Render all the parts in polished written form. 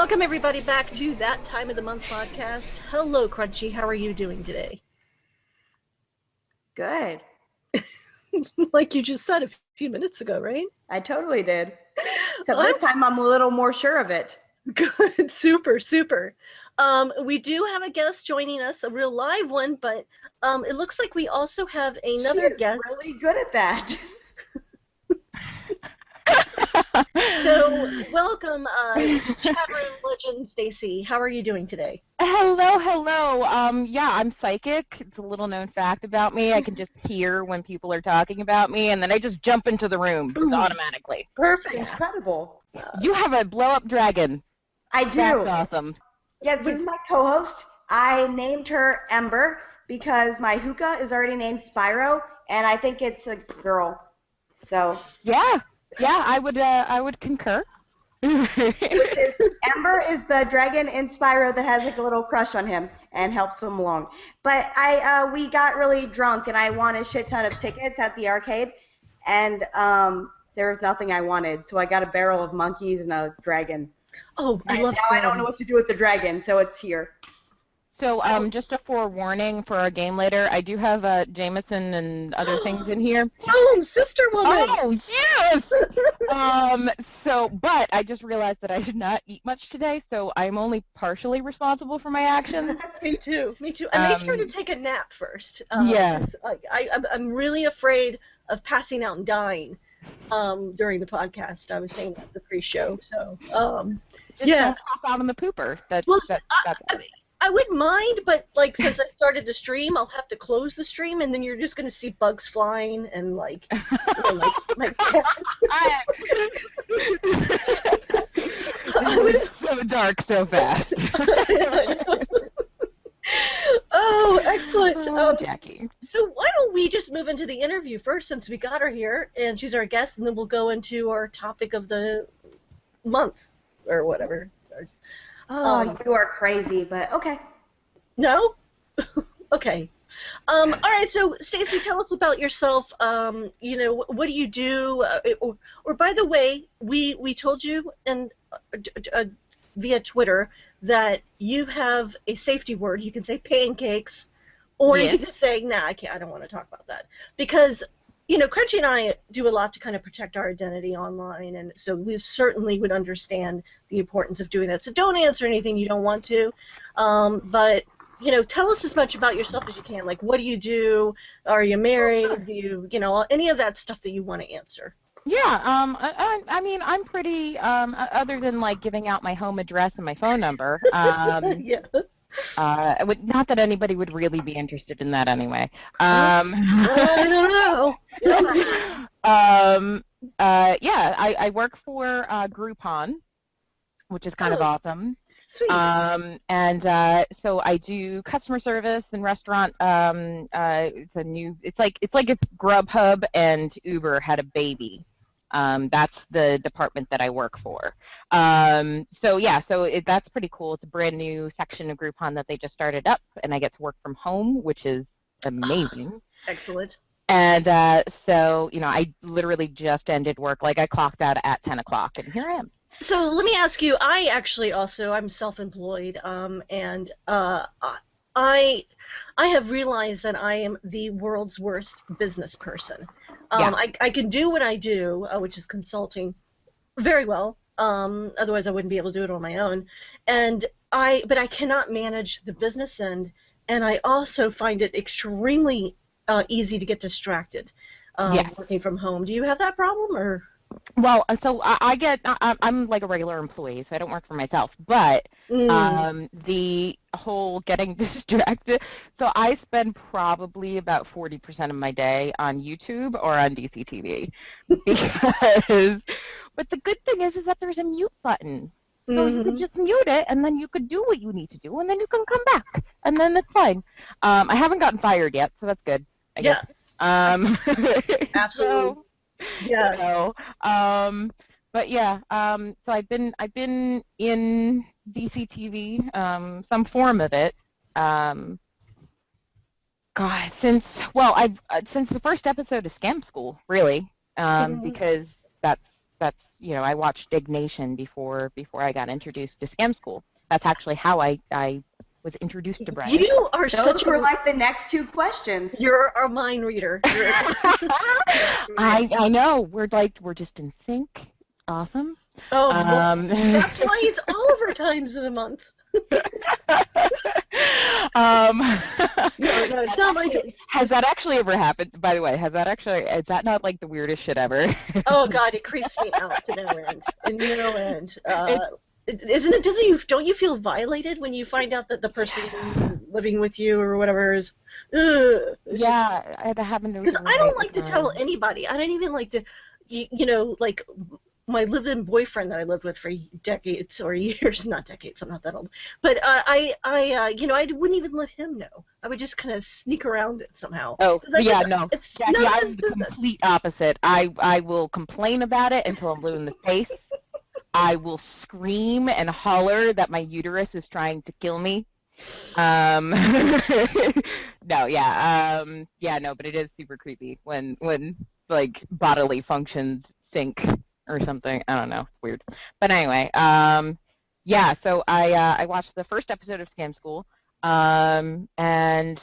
Welcome, everybody, back to That Time of the Month podcast. Hello, Crunchy. How are you doing today? Good. Like you just said a few minutes ago, right? I totally did. Except this time I'm a little more sure of it. Good. Super, super. We do have a guest joining us, a real live one, but it looks like we also have another guest. Really good at that. So, welcome, chat room legend Stacy. How are you doing today? Hello. Yeah, I'm psychic. It's a little known fact about me. I can just hear when people are talking about me, and then I just jump into the room automatically. Perfect. Incredible. You have a blow-up dragon. I do. That's awesome. Yeah, this is my co-host. I named her Ember because my hookah is already named Spyro, and I think it's a girl. So. Yeah, I would concur. Which is Ember is the dragon in Spyro that has like a little crush on him and helps him along. But we got really drunk and I won a shit ton of tickets at the arcade, and there was nothing I wanted, so I got a barrel of monkeys and a dragon. Oh, I love. Now I don't know what to do with the dragon, so it's here. So, just a forewarning for our game later, I do have Jameson and other things in here. Oh, sister woman! Oh, yes! But I just realized that I did not eat much today, so I'm only partially responsible for my actions. Me too. I made sure to take a nap first. Yeah. I'm really afraid of passing out and dying during the podcast. I was saying that at the pre-show, so Just don't hop out on the pooper. I wouldn't mind, but like since I started the stream, I'll have to close the stream, and then you're just gonna see bugs flying and like, It's so dark so fast. Oh, excellent. Jackie. So why don't we just move into the interview first, since we got her here, and she's our guest, and then we'll go into our topic of the month or whatever. Oh, you are crazy, but okay. No? Okay. All right, so Stacy, tell us about yourself. What do you do? Or by the way, we told you via Twitter that you have a safety word. You can say pancakes, or you can just say, nah, I don't want to talk about that. Because Crunchy and I do a lot to kind of protect our identity online, and so we certainly would understand the importance of doing that. So don't answer anything you don't want to, but tell us as much about yourself as you can. Like, what do you do? Are you married? Do you, any of that stuff that you want to answer? Yeah, I mean, I'm pretty, other than like giving out my home address and my phone number. Yeah. Not that anybody would really be interested in that anyway. I don't know. I work for Groupon, which is kind of awesome. Sweet. So I do customer service and restaurant. It's like if Grubhub and Uber had a baby. That's the department that I work for. That's pretty cool. It's a brand new section of Groupon that they just started up, and I get to work from home, which is amazing. Excellent. And I literally just ended work. Like I clocked out at 10 o'clock, and here I am. So let me ask you, I'm self-employed, and I have realized that I am the world's worst business person. I can do what I do, which is consulting, very well. Otherwise, I wouldn't be able to do it on my own. But I cannot manage the business end, and I also find it extremely easy to get distracted working from home. Do you have that problem, or? Well, so I'm like a regular employee, so I don't work for myself. But the whole getting distracted, so I spend probably about 40% of my day on YouTube or on DCTV. But the good thing is that there's a mute button. So you could just mute it, and then you could do what you need to do, and then you can come back, and then it's fine. I haven't gotten fired yet, so that's good, I guess. Absolutely. Yeah. But yeah, so I've been in DCTV, some form of it, since the first episode of Scam School, really, because that's I watched Dignation before I got introduced to Scam School. That's actually how I was introduced to Brian. You are Those were like the next two questions. You're a mind reader. I know. We're just in sync. Awesome. Oh, that's why it's Oliver times of the month. No, it's not my turn. Has that actually ever happened? By the way, is that not like the weirdest shit ever? Oh God, it creeps me out to no end. No end. Don't you feel violated when you find out that the person living with you or whatever is? That happened to me. Because I don't like to tell anybody. I don't even like to, like my live-in boyfriend that I lived with for decades or years, not decades, I'm not that old, but I wouldn't even let him know. I would just kind of sneak around it somehow. Oh, yeah, no. It's none of his I'm business. the complete opposite. I will complain about it until I'm blue in the face. I will scream and holler that my uterus is trying to kill me. No, but it is super creepy when like bodily functions sync or something. I don't know. It's weird. But anyway, so I watched the first episode of Scam School, and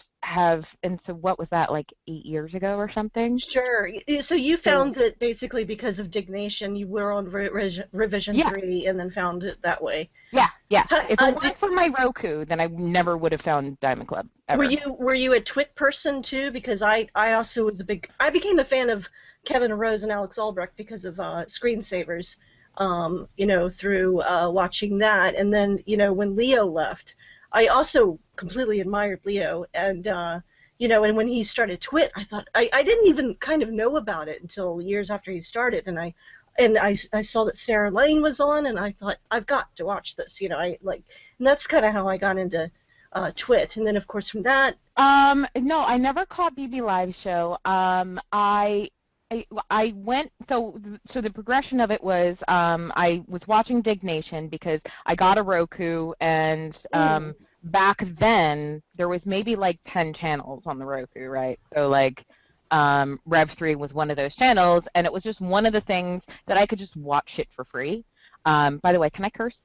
so what was that, like 8 years ago or something? Sure. So you found it basically because of Dignation. You were on revision 3 and then found it that way. Yeah. If it weren't for my Roku, then I never would have found Diamond Club ever. Were you a Twit person too? Because I also was I became a fan of Kevin Rose and Alex Albrecht because of Screensavers, through watching that. And then, when Leo left, I also completely admired Leo. And, and when he started Twit, I thought, I didn't even kind of know about it until years after he started. And I saw that Sarah Lane was on, and I thought, I've got to watch this. And that's kind of how I got into Twit. And then, of course, from that. No, I never caught BB Live show. I went, so the progression of it was I was watching Dignation because I got a Roku, and back then there was maybe like 10 channels on the Roku, right? So like Rev3 was one of those channels, and it was just one of the things that I could just watch it for free. By the way, can I curse?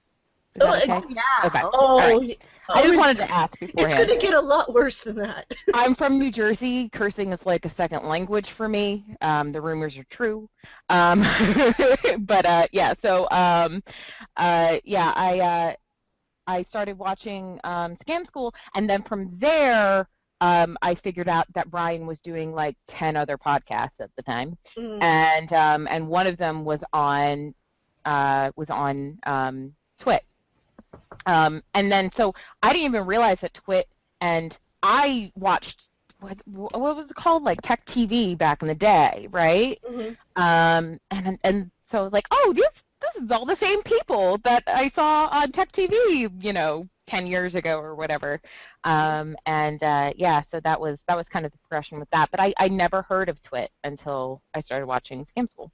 Is that okay? Yeah. Okay. Oh, right. I just wanted to ask beforehand. It's going to get a lot worse than that. I'm from New Jersey. Cursing is like a second language for me. The rumors are true. I started watching Scam School, and then from there, I figured out that Brian was doing like 10 other podcasts at the time, and one of them was on Twit. And then, so I didn't even realize that Twit, and I watched, what was it called, like Tech TV back in the day, right? And so I was like, oh, this is all the same people that I saw on Tech TV, 10 years ago or whatever. So that was kind of the progression with that. But I never heard of Twit until I started watching Scam School.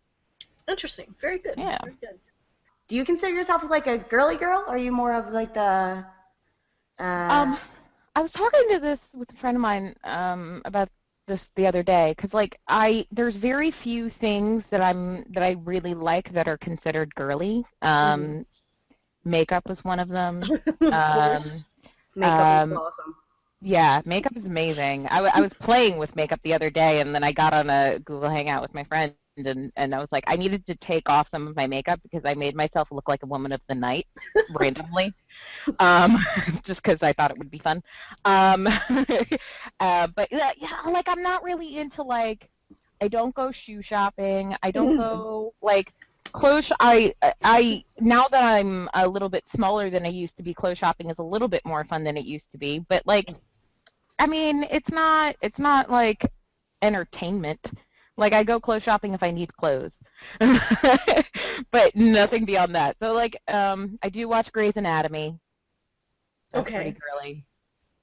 Interesting. Very good. Yeah. Very good. Do you consider yourself like a girly girl, or are you more of like the? I was talking to this with a friend of mine about this the other day, because there's very few things that I really like that are considered girly. Makeup is one of them. Of course. Makeup is awesome. Yeah, makeup is amazing. I was playing with makeup the other day, and then I got on a Google Hangout with my friend. And I was like, I needed to take off some of my makeup because I made myself look like a woman of the night randomly, just because I thought it would be fun. But I'm not really into I don't go shoe shopping. I don't go clothes. I now that I'm a little bit smaller than I used to be, clothes shopping is a little bit more fun than it used to be. But it's not like entertainment. I go clothes shopping if I need clothes, but nothing beyond that. So, I do watch Grey's Anatomy. That's pretty girly.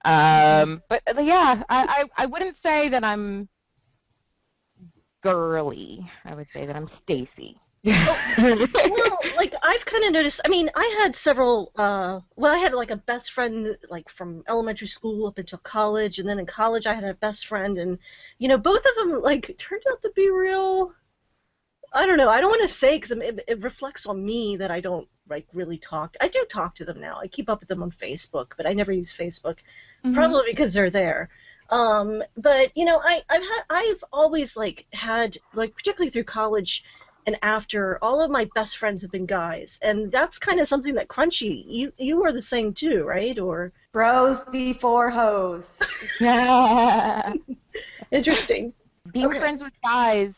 But yeah, I wouldn't say that I'm girly. I would say that I'm Stacy. Well, I've kind of noticed. I mean, I had several. I had a best friend from elementary school up until college, and then in college I had a best friend, and both of them turned out to be real I don't know. I don't want to say because it reflects on me that I don't like really talk. I do talk to them now. I keep up with them on Facebook, but I never use Facebook, probably because they're there. But you know, I've always like had like particularly through college and after, all of my best friends have been guys, and that's kind of something that Crunchy, you are the same too, right? Or Bros before hoes. Yeah. interesting. Being Okay. friends with guys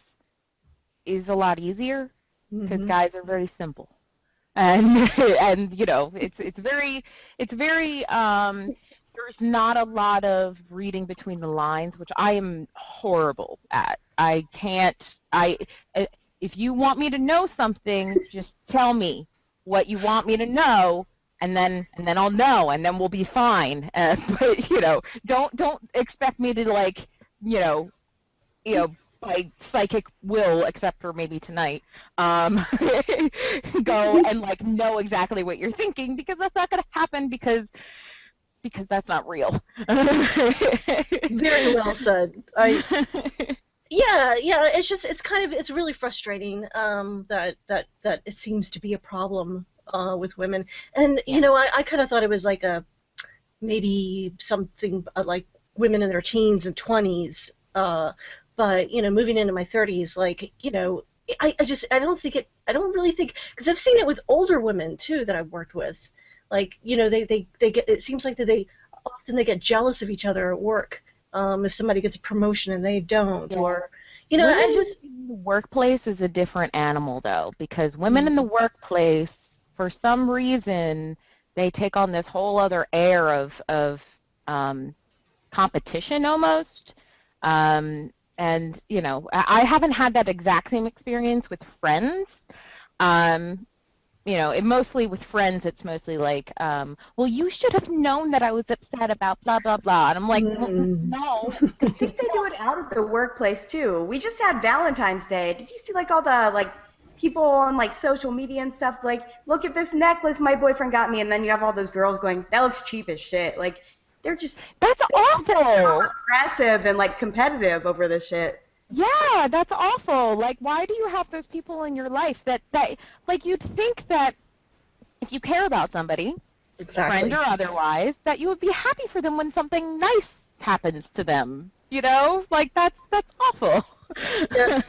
is a lot easier because guys are very simple, and and you know it's very there's not a lot of reading between the lines, which I am horrible at. I can't. If you want me to know something, just tell me what you want me to know, and then I'll know, and then we'll be fine. But you know, don't expect me to like you know by psychic will, except for maybe tonight, go and like know exactly what you're thinking, because that's not going to happen because that's not real. Very well said. Yeah, it's just it's really frustrating that it seems to be a problem with women. And you know, I kind of thought it was like maybe something like women in their teens and 20s, but you know, moving into my 30s, like, you know, I don't really think, because I've seen it with older women too that I've worked with, like, you know, they get, it seems like that they often get jealous of each other at work, if somebody gets a promotion and they don't, or you know, women I just in the workplace is a different animal though, because women in the workplace, for some reason, they take on this whole other air of competition almost. And you know, I haven't had that exact same experience with friends. You know, mostly with friends, it's mostly like, well, you should have known that I was upset about blah, blah, blah. And I'm like, well, no. I think they do it out of the workplace too. We just had Valentine's Day. Did you see like all the like people on like social media and stuff like, look at this necklace my boyfriend got me, and then you have all those girls going, that looks cheap as shit. Like they're just That's awful. aggressive and like competitive over this shit. Yeah, that's awful. Like, why do you have those people in your life that like, you'd think that if you care about somebody, exactly, friend or otherwise, that you would be happy for them when something nice happens to them. You know, like that's awful. Yeah.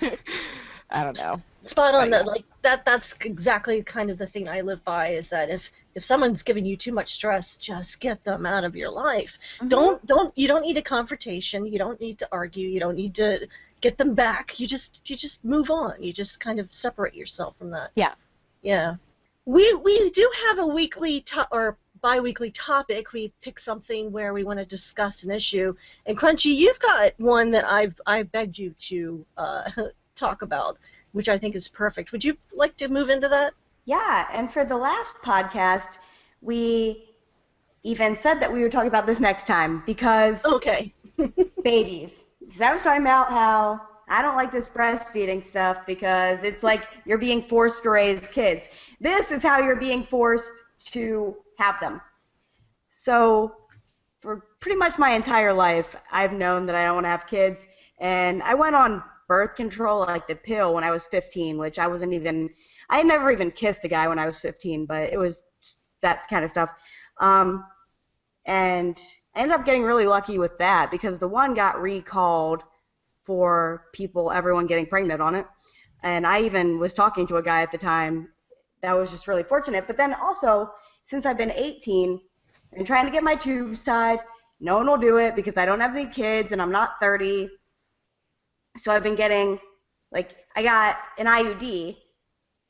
I don't know. Spot on. That like that's exactly kind of the thing I live by, is that if someone's giving you too much stress, just get them out of your life. You don't need a confrontation, you don't need to argue, you don't need to get them back. You just move on. You just kind of separate yourself from that. Yeah. We do have a weekly or bi-weekly topic. We pick something where we want to discuss an issue. And Crunchy, you've got one that I begged you to talk about, which I think is perfect. Would you like to move into that? Yeah, and for the last podcast, we even said that we would talk about this next time because babies. Because I was talking about how I don't like this breastfeeding stuff because it's like you're being forced to raise kids. This is how you're being forced to have them. So for pretty much my entire life, I've known that I don't want to have kids, and I went on birth control, like the pill, when I was 15, which I had never even kissed a guy when I was 15, but it was that kind of stuff. And I ended up getting really lucky with that because the one got recalled for everyone getting pregnant on it. And I even was talking to a guy at the time that was just really fortunate. But then also, since I've been 18 and trying to get my tubes tied, no one will do it because I don't have any kids and I'm not 30. So I've been getting, like, I got an IUD.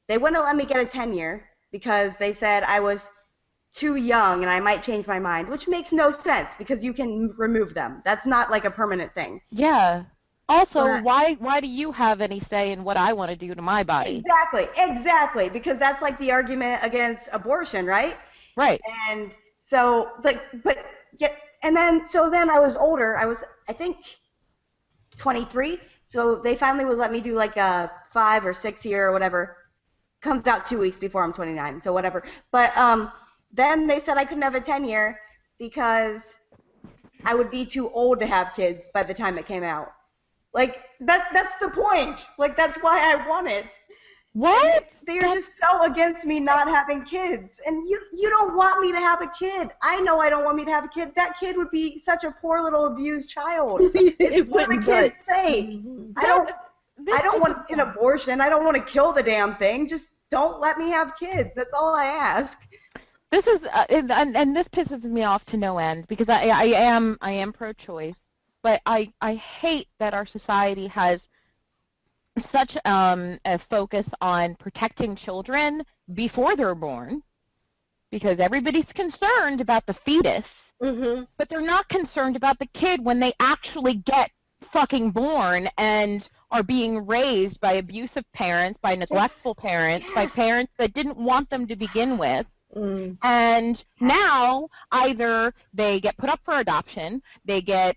They wouldn't let me get a 10-year because they said I was too young and I might change my mind, which makes no sense because you can remove them. That's not like a permanent thing. Yeah. Also, why do you have any say in what I want to do to my body? Exactly, because that's like the argument against abortion, right? Right. And so, and then I was older. I was, I think, 23. So they finally would let me do like a 5 or 6 year or whatever. Comes out 2 weeks before I'm 29, so whatever. But then they said I couldn't have a 10-year because I would be too old to have kids by the time it came out. Like that's the point. Like that's why I want it. What? They are just so against me not having kids. And you don't want me to have a kid. I know I don't want me to have a kid. That kid would be such a poor little abused child. It's for the kid's sake. I don't want an abortion. I don't want to kill the damn thing. Just don't let me have kids. That's all I ask. This is and this pisses me off to no end because I am pro-choice, but I hate that our society has such a focus on protecting children before they're born, because everybody's concerned about the fetus, but they're not concerned about the kid when they actually get fucking born and are being raised by abusive parents, by neglectful parents, by parents that didn't want them to begin with. And now either they get put up for adoption, they get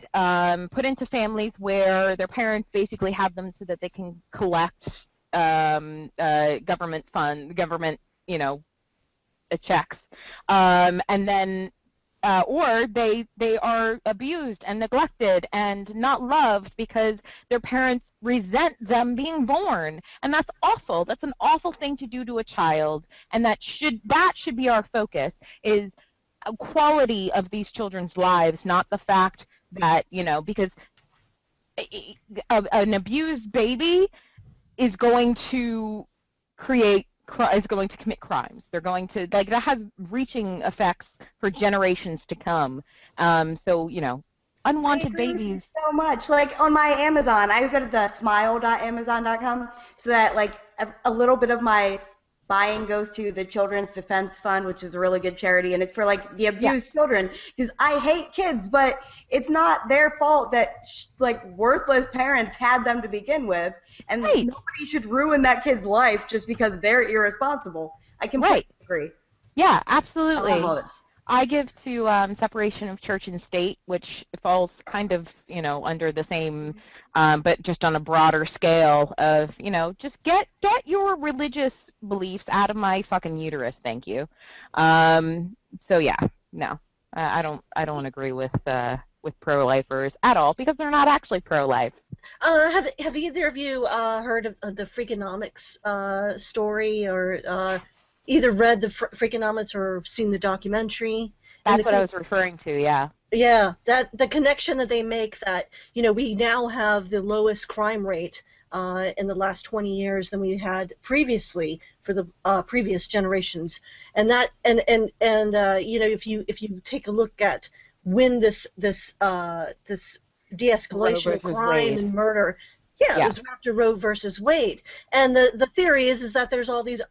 put into families where their parents basically have them so that they can collect government funds, checks, and then or they are abused and neglected and not loved because their parents resent them being born, and that's awful. That's an awful thing to do to a child, and that should be our focus, is quality of these children's lives, not the fact that, because an abused baby is going to commit crimes. They're going to, that has reaching effects for generations to come. So, unwanted babies. So much. Like on my Amazon, I go to the smile.amazon.com so that a little bit of my buying goes to the Children's Defense Fund, which is a really good charity, and it's for the abused children, because I hate kids, but it's not their fault that worthless parents had them to begin with, and nobody should ruin that kid's life just because they're irresponsible. I completely agree. Yeah, absolutely. I love all this. I give to separation of church and state, which falls kind of, under the same, but just on a broader scale of, just get your religious beliefs out of my fucking uterus, thank you. So yeah, no, I don't agree with pro-lifers at all, because they're not actually pro-life. Have either of you heard of the Freakonomics story, or either read the Freakonomics or seen the documentary? That's what I was referring to, yeah. Yeah, that the connection that they make, that we now have the lowest crime rate in the last 20 years than we had previously for the previous generations, and that if you take a look at when this de-escalation of crime and murder, it was after Roe versus Wade, and the theory is that there's all these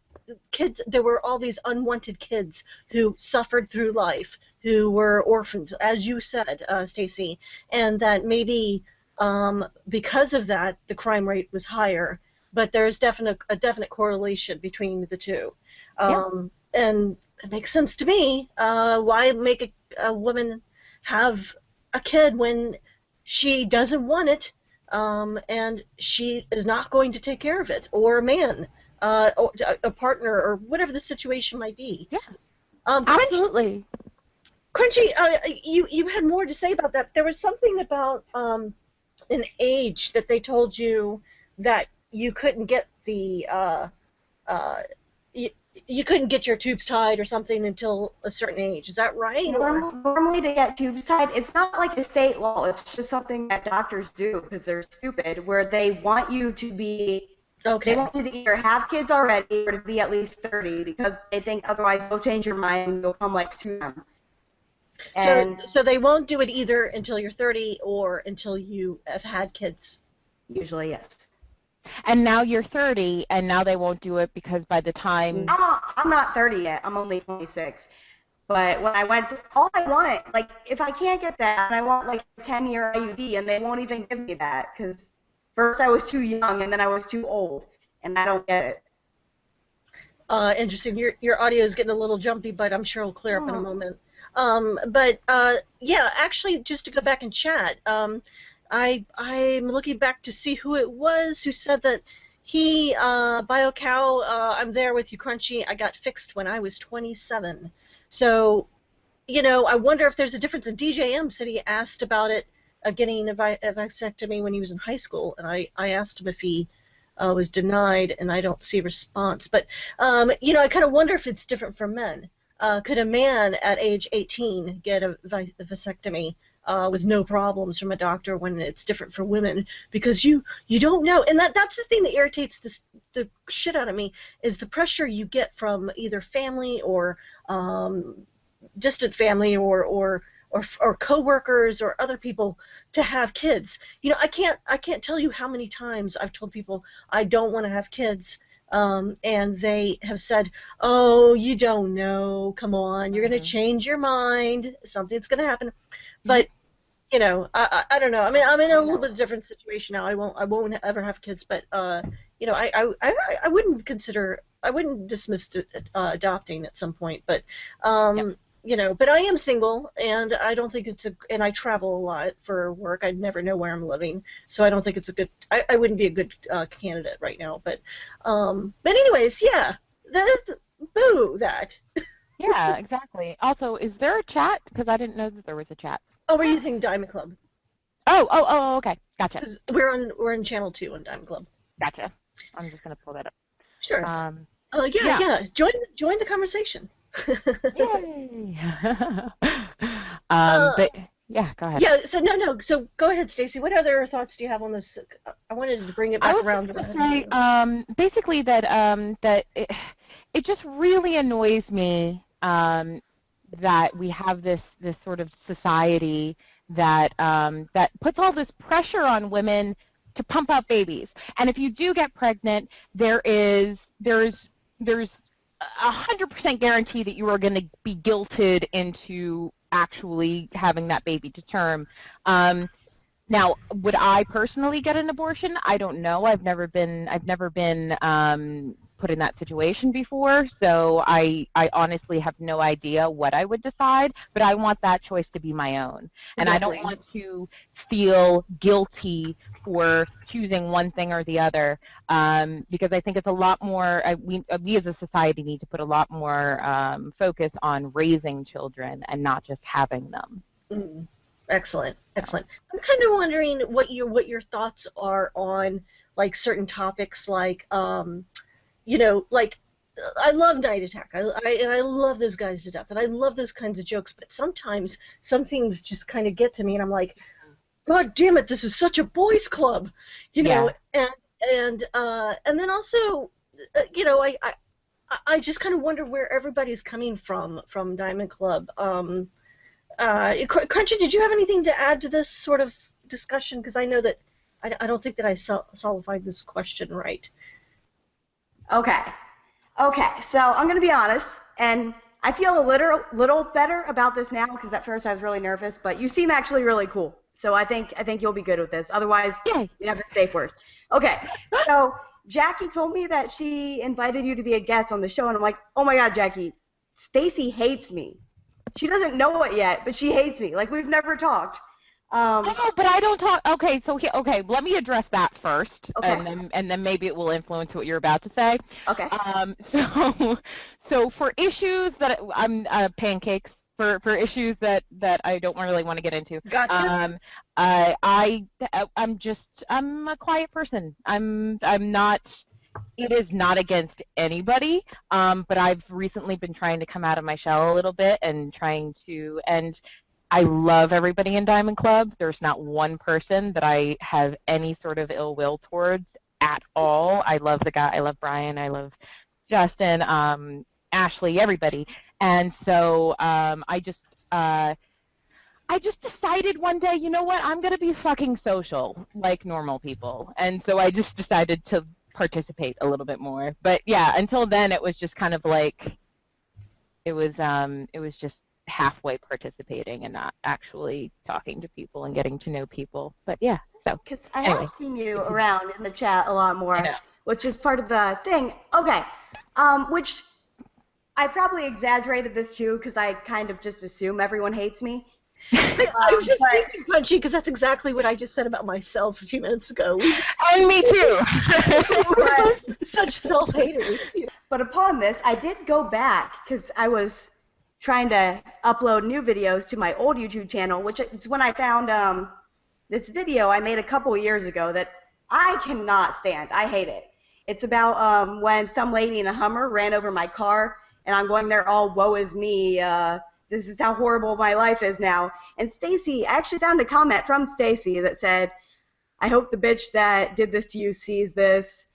kids, there were all these unwanted kids who suffered through life, who were orphaned, as you said, Stacy, and that maybe because of that, the crime rate was higher, but there's a definite correlation between the two. And it makes sense to me. Why make a woman have a kid when she doesn't want it, and she is not going to take care of it, or a man, or a partner, or whatever the situation might be? Yeah, absolutely. Krunchy, you had more to say about that. There was something about an age that they told you that you couldn't get the you couldn't get your tubes tied or something until a certain age. Is that right? Normally to get tubes tied, it's not like a state law. It's just something that doctors do because they're stupid, where they want you to be they want you to either have kids already or to be at least 30, because they think otherwise you'll change your mind and you'll come soon. So they won't do it either until you're 30 or until you have had kids? Usually, yes. And now you're 30, and now they won't do it because by the time... I'm not 30 yet. I'm only 26. But when I went to... All I want, if I can't get that, I want, a 10-year IUD, and they won't even give me that, because first I was too young, and then I was too old, and I don't get it. Interesting. Your audio is getting a little jumpy, but I'm sure it'll clear up in a moment. Actually, just to go back and chat, I'm looking back to see who it was who said that he, BioCow, I'm there with you, Krunchy, I got fixed when I was 27. So, I wonder if there's a difference. In DJM said he asked about it, getting a vasectomy when he was in high school, and I asked him if he was denied, and I don't see response. But you know, I kind of wonder if it's different for men. Could a man at age 18 get a vasectomy with no problems from a doctor when it's different for women? Because you don't know, and that's the thing that irritates the shit out of me, is the pressure you get from either family or distant family or coworkers or other people to have kids. You know, I can't tell you how many times I've told people I don't want to have kids. And they have said, "Oh, you don't know. Come on, you're going to change your mind. Something's going to happen." But you know, I don't know. I mean, I'm in a little bit different situation now. I won't ever have kids. But you know, I wouldn't dismiss adopting at some point. But you know, but I am single, and I don't think and I travel a lot for work. I never know where I'm living, so I don't think it's a good. I wouldn't be a good candidate right now. But anyways, yeah, boo that. Yeah, exactly. Also, is there a chat? Because I didn't know that there was a chat. Oh, we're using Diamond Club. Oh, okay, gotcha. We're on channel 2 on Diamond Club. Gotcha. I'm just gonna pull that up. Sure. Yeah. Join the conversation. Yay! But yeah, go ahead. Yeah. So no. So go ahead, Stacy. What other thoughts do you have on this? I wanted to bring it back around. I was going to say, basically that that it just really annoys me that we have this sort of society that that puts all this pressure on women to pump out babies. And if you do get pregnant, there's 100% guarantee that you are going to be guilted into actually having that baby to term. Now, would I personally get an abortion? I don't know. I've never been put in that situation before, so I honestly have no idea what I would decide, but I want that choice to be my own. And exactly. I don't want to feel guilty for choosing one thing or the other, because I think it's a lot more, we as a society need to put a lot more focus on raising children and not just having them. Mm. Excellent. I'm kind of wondering what your thoughts are on like certain topics, like you know, like I love Night Attack. I love those guys to death, and I love those kinds of jokes. But sometimes some things just kind of get to me, and I'm like, God damn it, this is such a boys' club, you know. And then also, you know, I just kind of wonder where everybody's coming from Diamond Club. Crunchy, did you have anything to add to this sort of discussion? Because I know that I don't think that I solidified this question right. Okay, so I'm going to be honest, and I feel a little better about this now, because at first I was really nervous, but you seem actually really cool, so I think you'll be good with this. Otherwise, you have a safe word. Okay, so Jackie told me that she invited you to be a guest on the show, and I'm like, oh my God, Jackie, Stacy hates me. She doesn't know it yet, but she hates me. Like, we've never talked. Oh, but I don't talk. Okay, so let me address that first, okay. and then maybe it will influence what you're about to say. Okay. So for issues that I'm pancakes for issues that I don't really want to get into. Gotcha. I'm a quiet person. I'm not. It is not against anybody, but I've recently been trying to come out of my shell a little bit and I love everybody in Diamond Club. There's not one person that I have any sort of ill will towards at all. I love the guy. I love Brian. I love Justin, Ashley, everybody. And so I just decided one day, you know what, I'm going to be fucking social like normal people. And so I just decided to participate a little bit more. But yeah, until then it was just kind of like it was just halfway participating and not actually talking to people and getting to know people. But yeah, so because I have seen you around in the chat a lot more, which is part of the thing. Okay, which I probably exaggerated this too, because I kind of just assume everyone hates me. I was just thinking, Punchy, because that's exactly what I just said about myself a few minutes ago. And me too. We're both such self-haters. But upon this, I did go back because I was trying to upload new videos to my old YouTube channel, which is when I found this video I made a couple years ago that I cannot stand. I hate it. It's about when some lady in a Hummer ran over my car, and I'm going there all woe is me. This is how horrible my life is now. And Stacy, I actually found a comment from Stacy that said, I hope the bitch that did this to you sees this,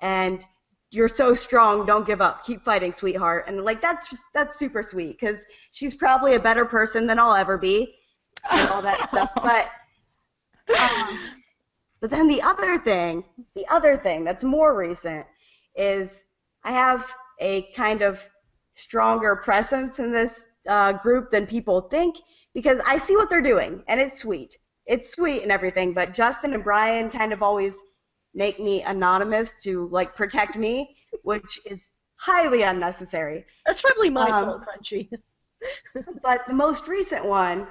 and you're so strong, don't give up, keep fighting, sweetheart. And like that's super sweet, because she's probably a better person than I'll ever be and all that stuff. But then the other thing that's more recent is I have a kind of stronger presence in this group than people think, because I see what they're doing, and it's sweet. It's sweet and everything, but Justin and Brian kind of always make me anonymous to, like, protect me, which is highly unnecessary. That's probably my fault, Crunchy. But the most recent one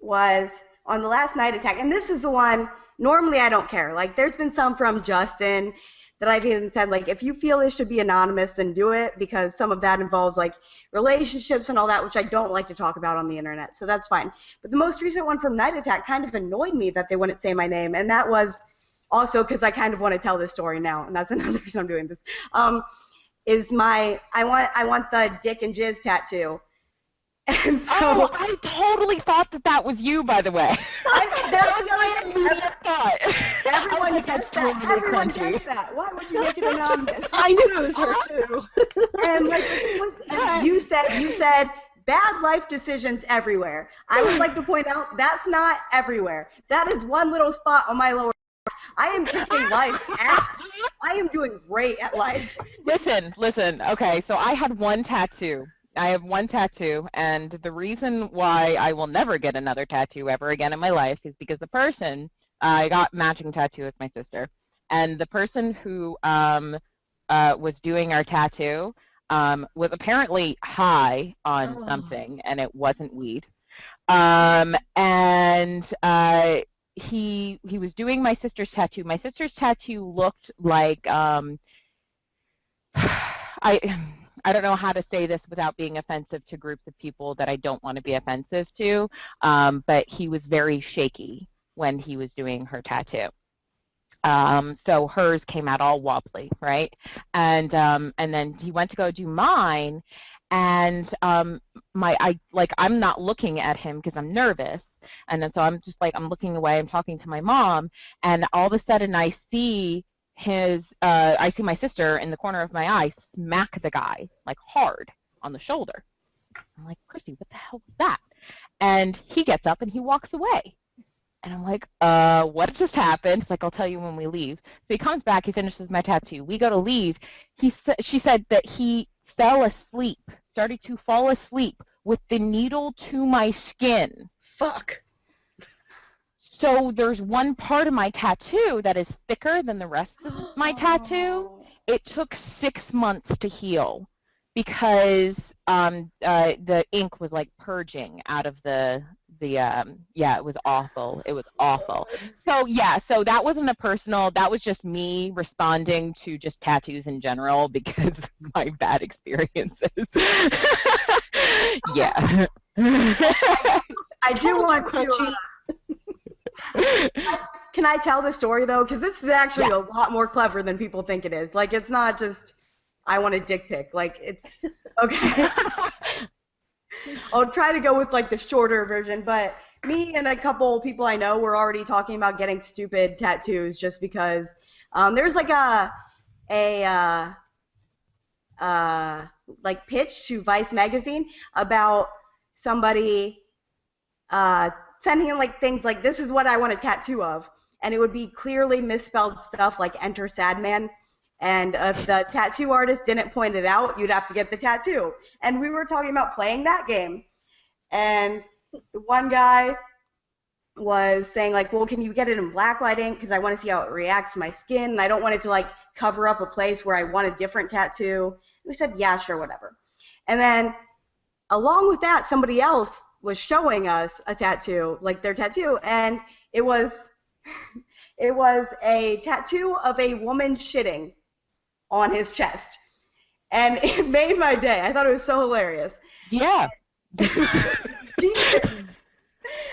was on the last night attack, and this is the one, normally I don't care. Like, there's been some from Justin that I've even said, like, if you feel it should be anonymous, then do it, because some of that involves, like, relationships and all that, which I don't like to talk about on the internet, so that's fine. But the most recent one from Night Attack kind of annoyed me that they wouldn't say my name, and that was also because I kind of want to tell this story now, and that's another reason I'm doing this, is I want the dick and jizz tattoo. And so, oh, I totally thought that was you, by the way. Everyone gets that. Everyone gets that. Why would you make it anonymous? I knew it was her too. And like it was, and you said bad life decisions everywhere. I would like to point out that's not everywhere. That is one little spot on my lower. I am kicking life's ass. I am doing great at life. Listen. Okay, so I had one tattoo. I have one tattoo, and the reason why I will never get another tattoo ever again in my life is because the person, I got matching tattoo with my sister, and the person who was doing our tattoo was apparently high on something, and it wasn't weed. And he was doing my sister's tattoo. My sister's tattoo looked like I don't know how to say this without being offensive to groups of people that I don't want to be offensive to, but he was very shaky when he was doing her tattoo. So hers came out all wobbly, right? And then he went to go do mine, and I'm not looking at him because I'm nervous, and then so I'm just like, I'm looking away, I'm talking to my mom, and all of a sudden I see I see my sister in the corner of my eye smack the guy, like, hard on the shoulder. I'm like, Christy, what the hell was that? And he gets up and he walks away. And I'm like, what just happened? He's like, I'll tell you when we leave. So he comes back, he finishes my tattoo. We go to leave. She said that he fell asleep, started to fall asleep with the needle to my skin. Fuck. So there's one part of my tattoo that is thicker than the rest of my tattoo. It took 6 months to heal because the ink was like purging out of it was awful. It was awful. So so that wasn't a personal, that was just me responding to just tattoos in general because of my bad experiences. Yeah. I do want to. Can I tell the story though? Because this is actually a lot more clever than people think it is. Like, it's not just I want a dick pic. Like, it's okay. I'll try to go with like the shorter version, but me and a couple people I know were already talking about getting stupid tattoos just because there's like a like pitch to Vice magazine about somebody sending in like things like, this is what I want a tattoo of, and it would be clearly misspelled stuff like Enter Sadman, and if the tattoo artist didn't point it out, you'd have to get the tattoo. And we were talking about playing that game, and one guy was saying like, well, can you get it in black light ink because I want to see how it reacts to my skin, and I don't want it to like cover up a place where I want a different tattoo. And we said, yeah, sure, whatever. And then along with that, somebody else was showing us a tattoo, like their tattoo, and it was a tattoo of a woman shitting on his chest, and it made my day. I thought it was so hilarious. Yeah. I'm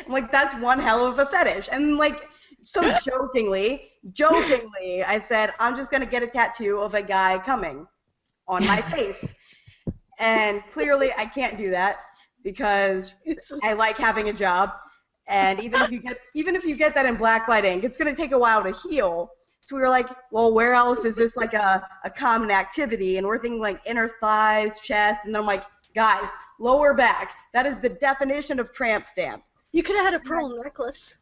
like, that's one hell of a fetish, and like So jokingly, I said, I'm just going to get a tattoo of a guy coming on my face. And clearly I can't do that because I like having a job. And even if you get that in black light ink, it's going to take a while to heal. So we were like, well, where else is this like a common activity? And we're thinking like inner thighs, chest, and then I'm like, guys, lower back. That is the definition of tramp stamp. You could have had a pearl necklace.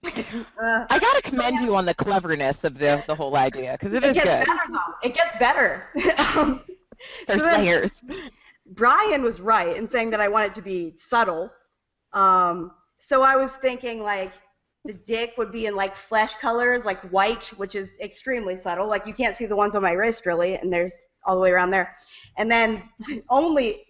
I gotta commend you on the cleverness of the whole idea, because it is good. It gets better though. It gets better. There's layers. Brian was right in saying that I want it to be subtle. So I was thinking like the dick would be in like flesh colors, like white, which is extremely subtle. Like you can't see the ones on my wrist really, and there's all the way around there. And then only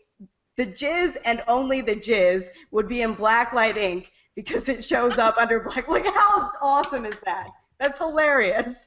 the jizz and only the jizz would be in black light ink because it shows up under black. Like how awesome is that? That's hilarious.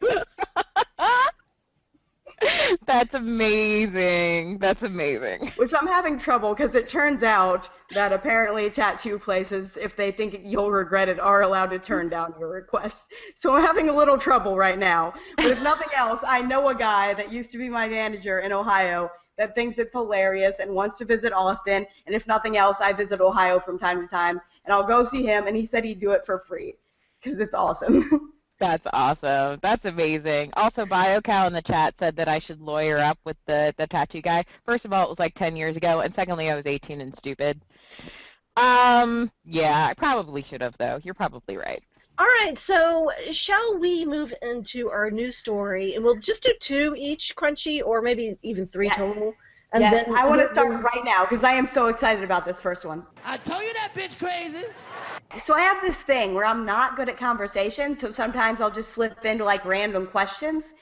That's amazing. That's amazing. Which I'm having trouble because it turns out that apparently tattoo places, if they think you'll regret it, are allowed to turn down your request. So I'm having a little trouble right now. But if nothing else, I know a guy that used to be my manager in Ohio that thinks it's hilarious and wants to visit Austin. And if nothing else, I visit Ohio from time to time. And I'll go see him, and he said he'd do it for free because it's awesome. That's awesome. That's amazing. Also, BioCow in the chat said that I should lawyer up with the tattoo guy. First of all, it was like 10 years ago, and secondly, I was 18 and stupid. Yeah, I probably should have, though. You're probably right. All right, so shall we move into our news story? And we'll just do 2 each, Crunchy, or maybe even 3 total. And yes, then I want to start right now because I am so excited about this first one. I told you that bitch crazy. So I have this thing where I'm not good at conversation, so sometimes I'll just slip into like random questions.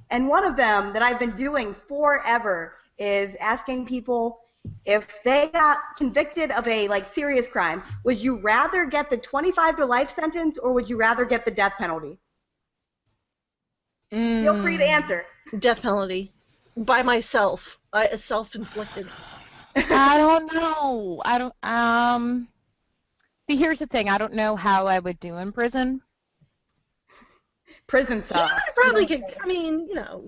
And one of them that I've been doing forever is asking people if they got convicted of a like serious crime, would you rather get the 25 to life sentence or would you rather get the death penalty? Feel free to answer. Death penalty. By myself. Self-inflicted. I don't know. See, here's the thing. I don't know how I would do in prison. Prison sucks. You probably could, I mean, you know.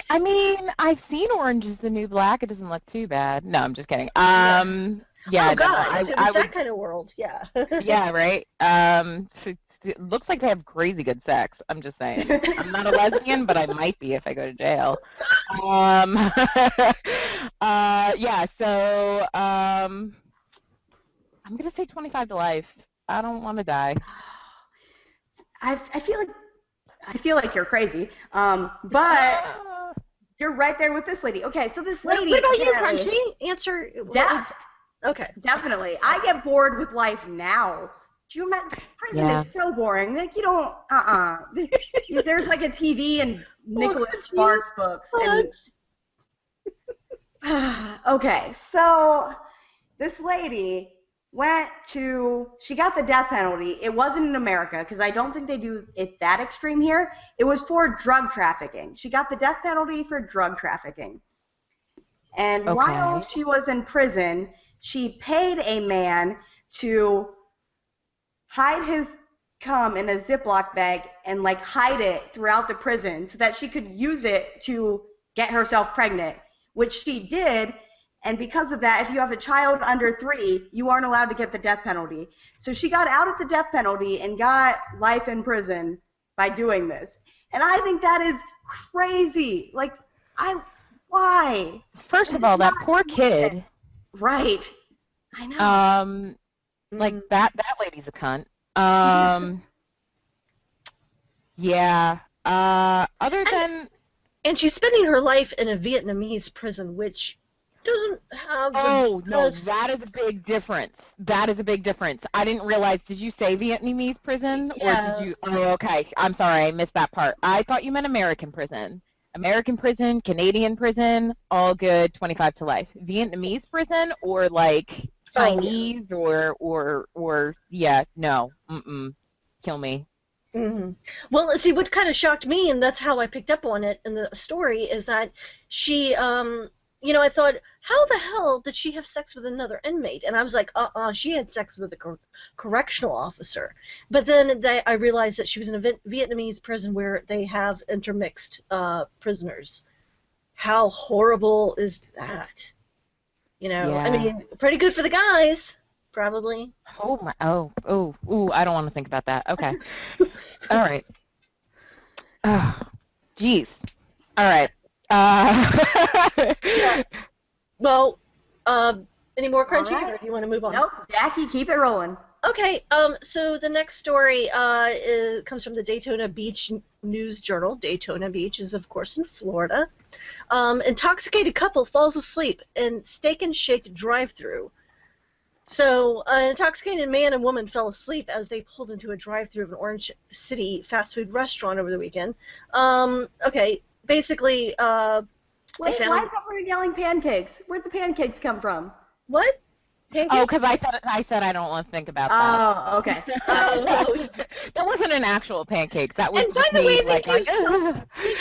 I mean, I've seen Orange is the New Black. It doesn't look too bad. No, I'm just kidding. Yeah, oh, God, if it was that kind of world, yeah. Yeah, right? So it looks like they have crazy good sex. I'm just saying. I'm not a lesbian, but I might be if I go to jail. Yeah, so I'm going to say 25 to life. I don't want to die. I feel like you're crazy, but you're right there with this lady. Okay, so this lady. What about you, Crunchy? Answer. Death. Okay. Definitely. I get bored with life now. Do you imagine? Prison is so boring. Like you don't. There's like a TV and Nicholas Sparks books. And, okay, so this lady she got the death penalty. It wasn't in America because I don't think they do it that extreme here. It was for drug trafficking. She got the death penalty for drug trafficking. And while she was in prison, she paid a man to hide his cum in a Ziploc bag and like hide it throughout the prison so that she could use it to get herself pregnant, which she did. And because of that, if you have a child under 3, you aren't allowed to get the death penalty. So she got out of the death penalty and got life in prison by doing this. And I think that is crazy. Like, why? First of all, that poor kid. Right. I know. Like that lady's a cunt. Yeah. Other than. And she's spending her life in a Vietnamese prison, which doesn't have the no, best... that is a big difference. That is a big difference. I didn't realize, did you say Vietnamese prison? Yeah. Or did you, okay, I'm sorry, I missed that part. I thought you meant American prison. American prison, Canadian prison, all good, 25 to life. Vietnamese prison or like Chinese or yeah, no, kill me. Mm-hmm. Well, see, what kind of shocked me, and that's how I picked up on it in the story, is that she I thought, how the hell did she have sex with another inmate? And I was like, she had sex with a correctional officer. But then I realized that she was in a Vietnamese prison where they have intermixed prisoners. How horrible is that? I Yeah. mean, pretty good for the guys, probably. Oh my. Ooh, I don't want to think about that. Okay. All right. Oh, geez. All right. Yeah. Well, any more All crunchy, right. or do you want to move on? Nope, Jackie, keep it rolling. Okay, so the next story comes from the Daytona Beach News Journal. Daytona Beach is, of course, in Florida. Intoxicated couple falls asleep in Steak and Shake drive-thru. So, an intoxicated man and woman fell asleep as they pulled into a drive-thru of an Orange City fast food restaurant over the weekend. Okay, basically, Wait, why is everyone yelling pancakes? Where'd the pancakes come from? What? Pancakes? Oh, because I said I don't want to think about that. Oh, okay. That wasn't an actual pancake. That was. And by the way, like, thank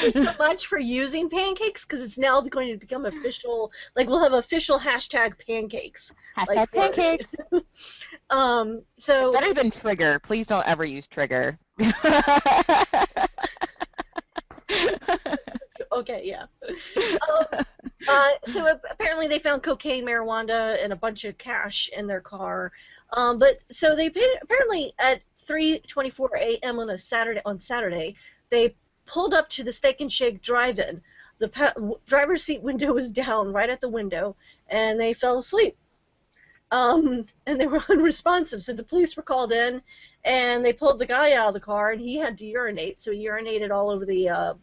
you so much for using pancakes, because it's now going to become official. Like, we'll have official hashtag pancakes. Hashtag pancakes. So Better than trigger. Please don't ever use trigger. Okay, yeah. So apparently they found cocaine, marijuana, and a bunch of cash in their car. But so they apparently at 3:24 a.m. on Saturday, they pulled up to the Steak and Shake drive-in. The driver's seat window was down right at the window, and they fell asleep. And they were unresponsive, so the police were called in, and they pulled the guy out of the car, and he had to urinate, so he urinated all over the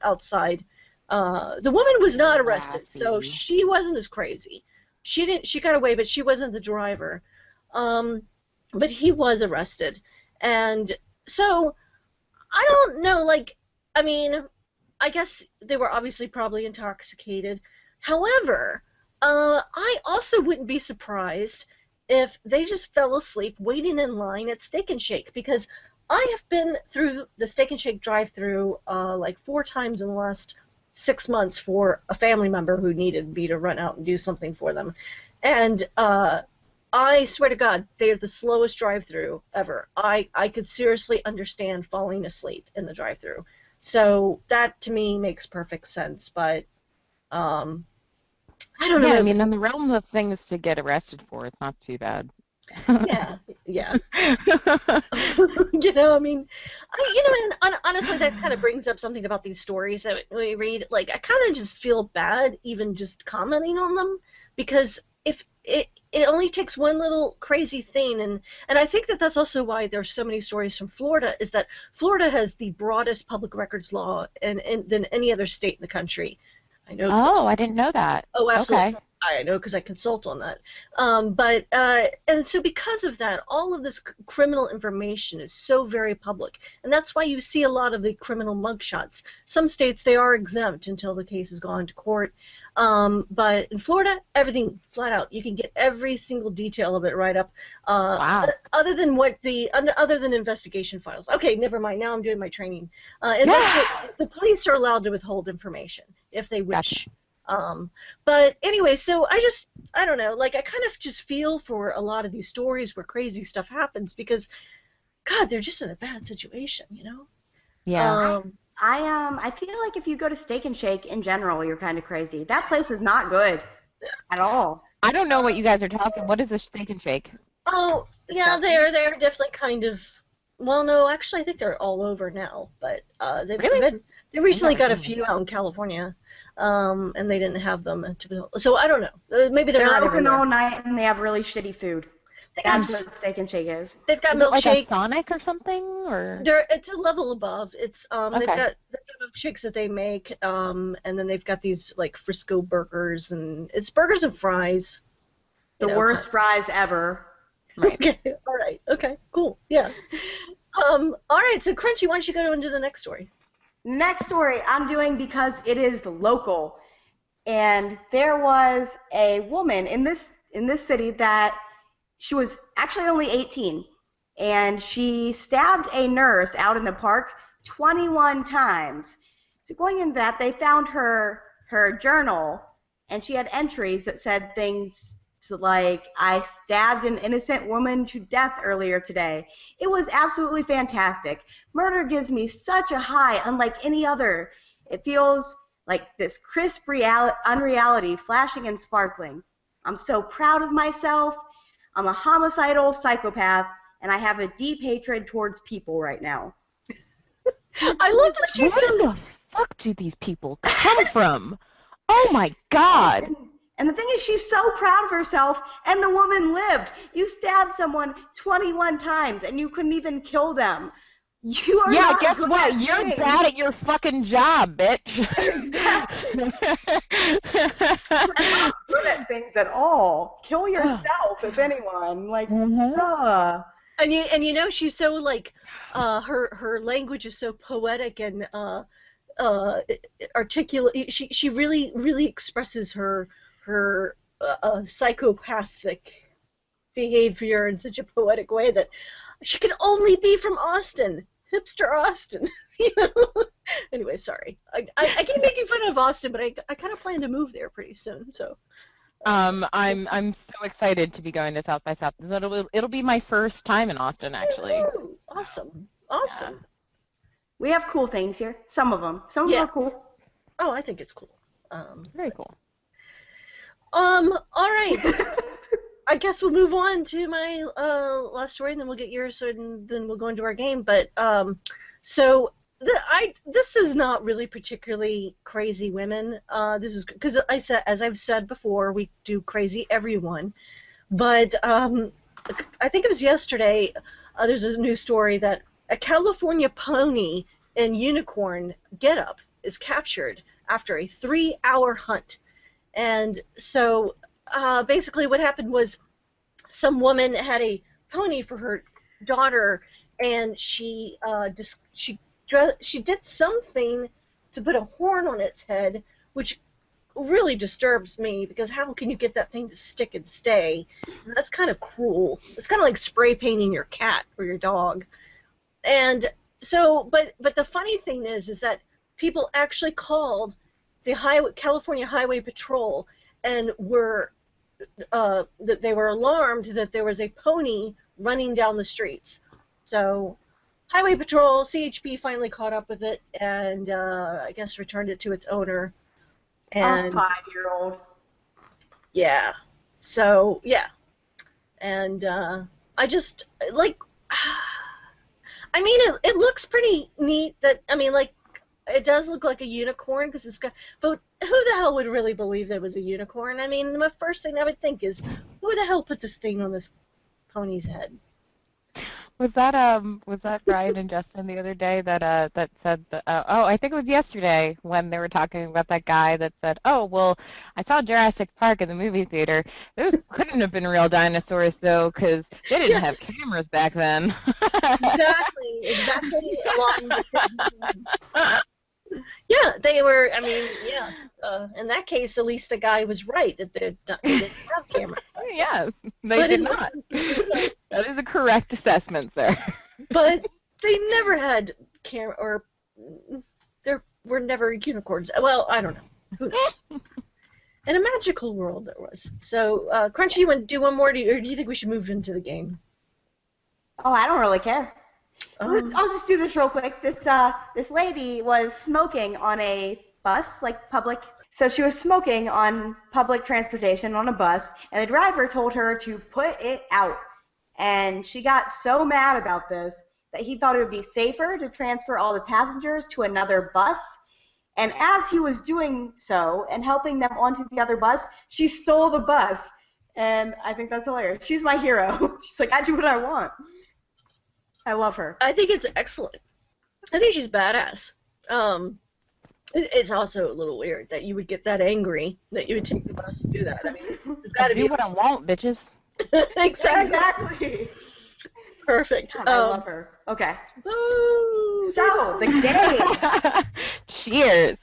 outside. The woman was not arrested, so she wasn't as crazy. She got away, but she wasn't the driver. But he was arrested, and so I don't know. Like, I mean, I guess they were obviously probably intoxicated. However, I also wouldn't be surprised if they just fell asleep waiting in line at Steak and Shake, because I have been through the Steak and Shake drive-through like 4 times in the last 6 months for a family member who needed me to run out and do something for them. And I swear to God, they are the slowest drive-through ever. I could seriously understand falling asleep in the drive-through. So that, to me, makes perfect sense. But I don't know. Yeah, I mean, in the realm of things to get arrested for, it's not too bad. Yeah. I mean, and honestly, that kind of brings up something about these stories that we read. Like, I kind of just feel bad even just commenting on them, because if it only takes one little crazy thing, and I think that that's also why there's so many stories from Florida, is that Florida has the broadest public records law than any other state in the country. I know. Oh, I didn't know that. Oh, absolutely. Okay. I know, because I consult on that. And so because of that, all of this criminal information is so very public, and that's why you see a lot of the criminal mugshots. Some states, they are exempt until the case has gone to court, but in Florida, everything flat out. You can get every single detail of it right up. Wow. Other than investigation files. Okay, never mind. Now I'm doing my training. The police are allowed to withhold information if they wish. Gotcha. But anyway, so I don't know, like, I kind of just feel for a lot of these stories where crazy stuff happens, because, God, they're just in a bad situation, Yeah. I feel like if you go to Steak and Shake in general, you're kind of crazy. That place is not good at all. I don't know what you guys are talking. What is a Steak and Shake? Oh, yeah, they're definitely kind of. Well, no, actually, I think they're all over now, but they recently got a few out in California. And they didn't have them so I don't know. Maybe they're not open everywhere. all night, and they have really shitty food. That's what Steak and Shake is. They've got milkshakes. Like a Sonic or something, or it's a level above. It's okay. They've got milkshakes that they make, and then they've got these like Frisco burgers, and it's burgers and fries. The worst fries ever. Right. Okay. All right. Okay. Cool. Yeah. All right. So Crunchy, why don't you go into the next story? Next story I'm doing because it is local, and there was a woman in this city that she was actually only 18, and she stabbed a nurse out in the park 21 times. So going into that, they found her journal, and she had entries that said things like, I stabbed an innocent woman to death earlier today. It was absolutely fantastic. Murder gives me such a high, unlike any other. It feels like this crisp unreality flashing and sparkling. I'm so proud of myself. I'm a homicidal psychopath, and I have a deep hatred towards people right now. I love that she's Where the fuck do these people come from? Oh my God. And the thing is, she's so proud of herself, and the woman lived. You stabbed someone 21 times, and you couldn't even kill them. You are not guess good what? at You're things. bad at your fucking job, bitch. Exactly. You're not good at things at all. Kill yourself, if anyone. Like, duh. And you know, she's so like, her language is so poetic and articulate. She really expresses her psychopathic behavior in such a poetic way that she could only be from Austin, hipster Austin. You know. Anyway, sorry. I keep making fun of Austin, but I kind of plan to move there pretty soon. So. I'm so excited to be going to South by Southwest. It'll be my first time in Austin, actually. Ooh, awesome. Yeah. We have cool things here. Some of them. Some of them are cool. Oh, I think it's cool. Very cool. All right. I guess we'll move on to my last story, and then we'll get yours, and then we'll go into our game. But this is not really particularly crazy women. This is because as I've said before, we do crazy everyone. But I think it was yesterday. There's a new story that a California pony and unicorn getup is captured after a 3-hour hunt. And so basically what happened was some woman had a pony for her daughter, and she did something to put a horn on its head, which really disturbs me, because how can you get that thing to stick and stay? That's kind of cruel. It's kind of like spray painting your cat or your dog. And so, but the funny thing is that people actually called the California Highway Patrol and that they were alarmed that there was a pony running down the streets. So Highway Patrol, CHP finally caught up with it and I guess returned it to its owner. And a 5-year-old. Yeah. So, yeah. And I just, like, I mean, it looks pretty neat that, I mean, like, it does look like a unicorn because it's got, but who the hell would really believe there was a unicorn? I mean, the first thing I would think is, who the hell put this thing on this pony's head? Was that Brian and Justin the other day that said that, I think it was yesterday when they were talking about that guy that said, oh, well, I saw Jurassic Park in the movie theater. Those couldn't have been real dinosaurs, though, because they didn't have cameras back then. Exactly along the same. Yeah, they were, I mean, yeah. In that case, at least the guy was right that they didn't have cameras. Yes, they did not. That is a correct assessment, sir. But they never had camera, or there were never unicorns. Well, I don't know. Who knows? In a magical world, there was. So, Crunchy, you want to do one more, or do you think we should move into the game? Oh, I don't really care. I'll just do this real quick. This lady was smoking on a bus, like public. So she was smoking on public transportation on a bus, and the driver told her to put it out. And she got so mad about this that he thought it would be safer to transfer all the passengers to another bus. And as he was doing so and helping them onto the other bus, she stole the bus. And I think that's hilarious. She's my hero. She's like, I do what I want. I love her. I think it's excellent. I think she's badass. It's also a little weird that you would get that angry that you would take the bus to do that. I mean, it's got to be what I want, bitches. Exactly. Perfect. I love her. Okay. Woo, so, the game. Cheers.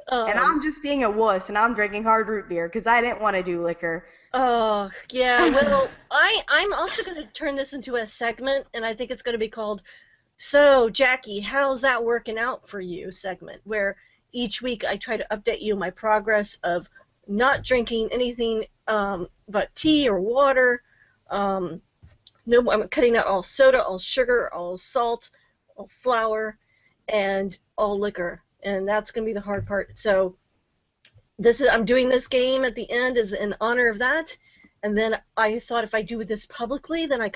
And I'm just being a wuss, and I'm drinking hard root beer because I didn't want to do liquor. Oh, yeah. Well, I'm also going to turn this into a segment, and I think it's going to be called So, Jackie, how's that working out for you segment, where each week I try to update you on my progress of not drinking anything but tea or water. No, I'm cutting out all soda, all sugar, all salt, all flour, and all liquor. And that's going to be the hard part. So I'm doing this game at the end as in honor of that. And then I thought if I do this publicly, then I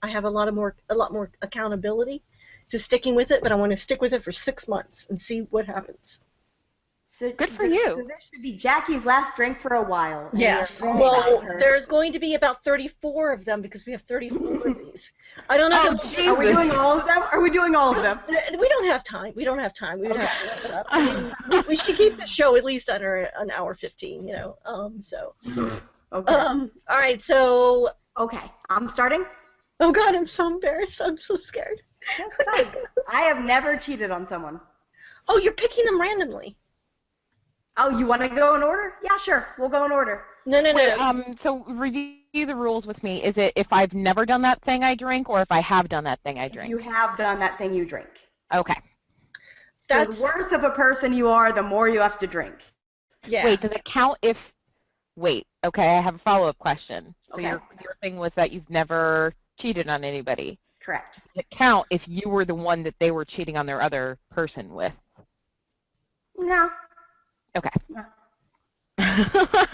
have a lot more accountability to sticking with it. But I want to stick with it for 6 months and see what happens. So, Good for you. So this should be Jackie's last drink for a while. Yes. Well, there's going to be about 34 of them because we have 34 of these. I don't know. Are we doing all of them? Are we doing all of them? We don't have time. We don't have time. We would have to wrap it up. I mean, we should keep the show at least under an hour 15. You know. So. Okay. All right. So. Okay. I'm starting. Oh God, I'm so embarrassed. I'm so scared. I have never cheated on someone. Oh, you're picking them randomly. Oh, you want to go in order? Yeah, sure. We'll go in order. No. So review the rules with me. Is it if I've never done that thing I drink, or if I have done that thing I drink? If you have done that thing you drink. Okay. So the worse of a person you are, the more you have to drink. Yeah. Wait, does it count if... Wait, okay, I have a follow-up question. So Okay. your thing was that you've never cheated on anybody. Correct. Does it count if you were the one that they were cheating on their other person with? No. Okay. No.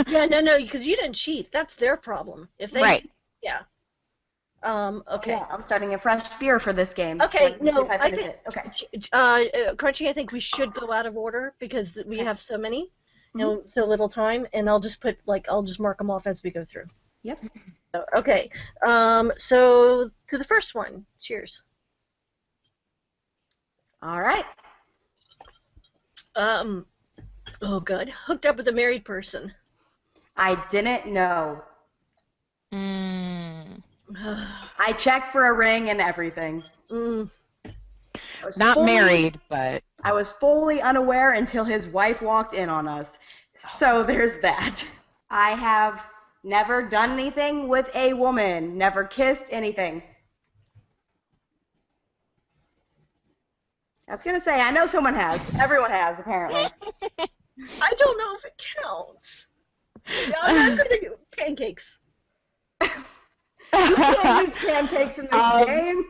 Yeah, no, because you didn't cheat. That's their problem. If they Right. cheat, yeah. Okay. Yeah, I'm starting a fresh beer for this game. Okay, So no, if I I finish think, it. Okay. Crunchy, I think we should go out of order because we have so many, so little time, and I'll just mark them off as we go through. Yep. So, okay, so to the first one, cheers. All right. Oh, good. Hooked up with a married person. I didn't know. I checked for a ring and everything. Not married, but... I was fully unaware until his wife walked in on us. So there's that. I have never done anything with a woman. Never kissed anything. I was going to say, I know someone has. Everyone has, apparently. I don't know if it counts. I'm not good at pancakes. You can't use pancakes in this game.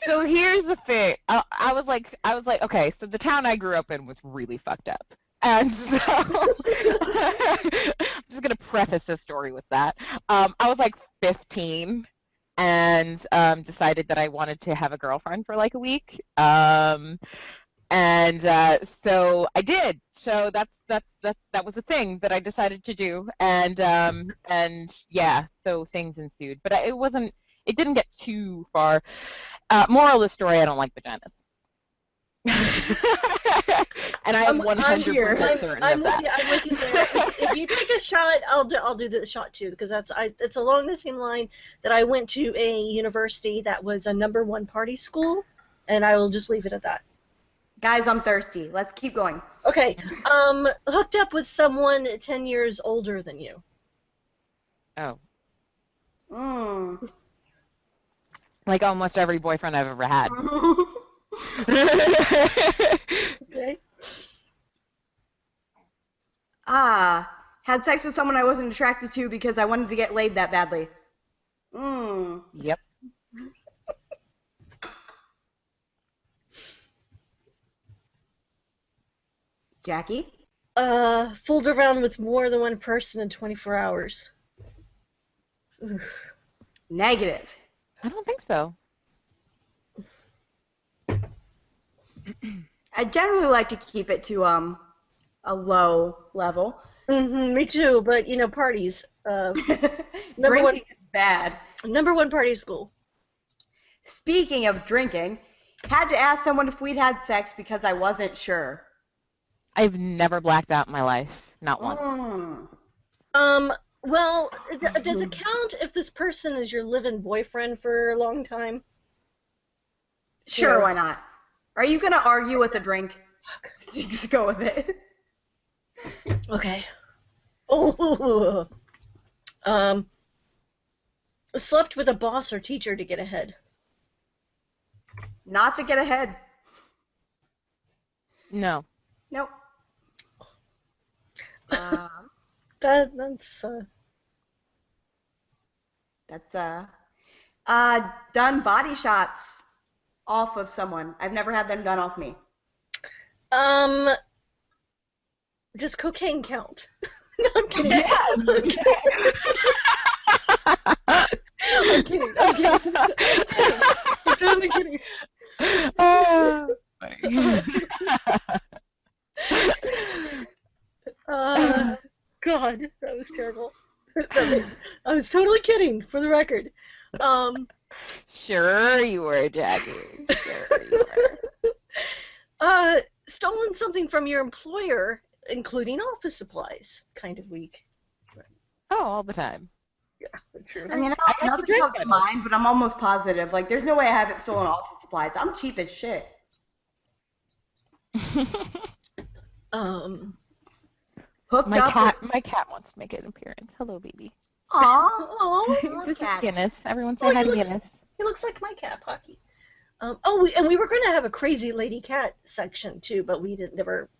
So here's the thing. I was like, okay, so the town I grew up in was really fucked up. And so I'm just going to preface this story with that. I was like 15 and decided that I wanted to have a girlfriend for like a week. So I did. So that was a thing that I decided to do, and yeah, so things ensued. But it didn't get too far. Moral of the story: I don't like vaginas, and I am 100% certain of that. I'm with you there. If you take a shot, I'll do the shot too, because it's along the same line that I went to a university that was a #1 party school, and I will just leave it at that. Guys, I'm thirsty. Let's keep going. Okay. Hooked up with someone 10 years older than you. Oh. Mm. Like almost every boyfriend I've ever had. Okay. Had sex with someone I wasn't attracted to because I wanted to get laid that badly. Yep. Jackie? Fooled around with more than one person in 24 hours. Negative. I don't think so. I generally like to keep it to a low level. Me too, but parties. Drinking is bad. #1 party school. Speaking of drinking, had to ask someone if we'd had sex because I wasn't sure. I've never blacked out in my life. Not once. Well, does it count if this person is your live-in boyfriend for a long time? Sure, why not? Are you going to argue with a drink? Just go with it. Okay. Oh. Slept with a boss or teacher to get ahead. Not to get ahead. No. Nope. That's That's done body shots off of someone. I've never had them done off me. um does cocaine count? No, I'm kidding. Yes. I'm kidding. I'm kidding. I'm totally kidding. Oh, God, that was terrible. I was totally kidding, for the record. Sure you were, Jackie. Sure you were. Stolen something from your employer, including office supplies. Kind of weak. Oh, all the time. Yeah, true. I mean, I have to nothing drink comes to it. mind, but I'm almost positive. Like, there's no way I haven't stolen office supplies. I'm cheap as shit. Um, Hooked My up cat wants to make an appearance. Hello, baby. Aw, This love is cats. Guinness. Everyone say Oh, hi he to looks- Guinness. he looks like my cat, Pocky. We were going to have a crazy lady cat section too, but we never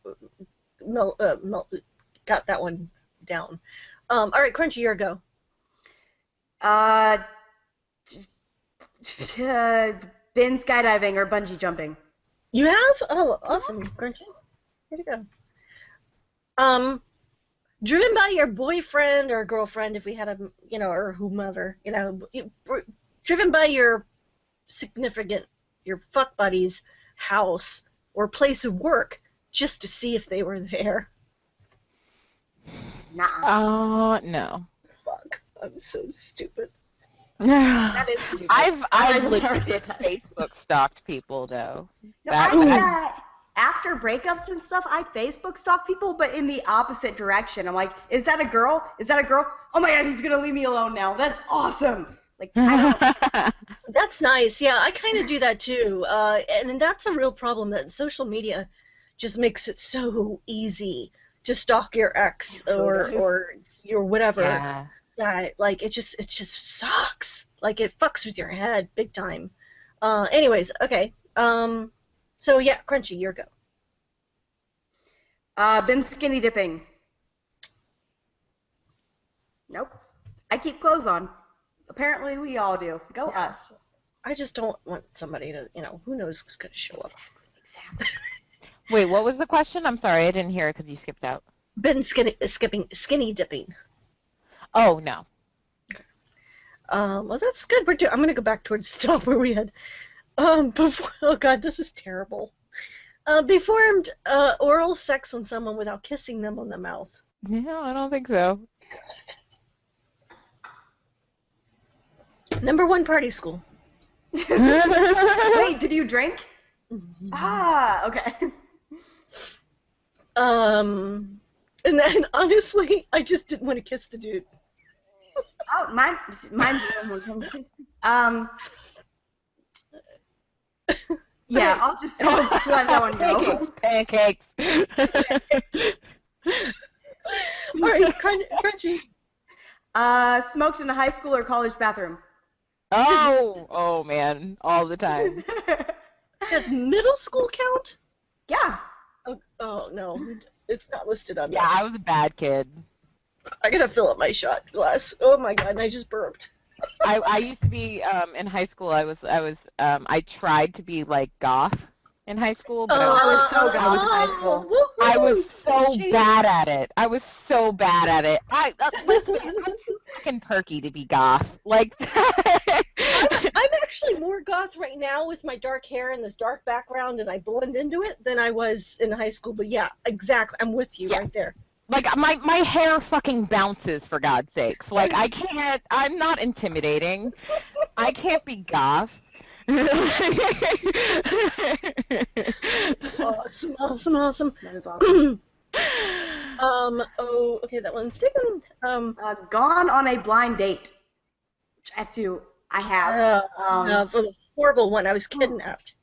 got that one down. All right, Crunchy, your go. Been skydiving or bungee jumping. You have? Oh, awesome, Crunchy. Here you go. Driven by your boyfriend or girlfriend, if we had a, or whomever, driven by your significant, your fuck buddy's house or place of work just to see if they were there. Nah. No. Fuck, I'm so stupid. That is stupid. I've never legit did that. Facebook stalked people though. No, I do that after breakups and stuff. I Facebook stalk people, but in the opposite direction. I'm like, is that a girl? Is that a girl? Oh my god, he's gonna leave me alone now. That's awesome. Like, I don't. That's nice. Yeah, I kind of do that too. And that's a real problem that social media just makes it so easy to stalk your ex or your whatever. Yeah. That like it just sucks. Like it fucks with your head big time. Anyways, okay. So yeah, Crunchy, your go. Been skinny dipping. Nope. I keep clothes on. Apparently we all do. Go us. I just don't want somebody to, who knows who's gonna show up. Exactly. Wait, what was the question? I'm sorry, I didn't hear it because you skipped out. Been skinny dipping. Oh, no. Well, that's good. I'm gonna go back towards the top where we had. Oh God, this is terrible. Performed oral sex on someone without kissing them on the mouth. No, I don't think so. Number one, party school. Wait, did you drink? Ah, okay. And then honestly, I just didn't want to kiss the dude. Oh, mine's yeah, I'll just let that one go. Pancakes. All right, Crunchy. Smoked in a high school or college bathroom. Oh man, all the time. Does middle school count? Yeah. Oh no, it's not listed on Yeah, I was a bad kid. I gotta fill up my shot glass. Oh my god, and I just burped. I used to be in high school. I tried to be like goth in high school, but I was so goth in high school. I was so bad at it. I was so bad at it. Listen, I'm too fucking perky to be goth. Like, I'm actually more goth right now with my dark hair and this dark background, and I blend into it than I was in high school. But yeah, exactly. I'm with you right there. like my hair fucking bounces, for God's sakes. Like, I'm not intimidating. I can't be goth. Awesome. That is awesome. Okay, that one's taken. Gone on a blind date. Which I have. A horrible one. I was kidnapped.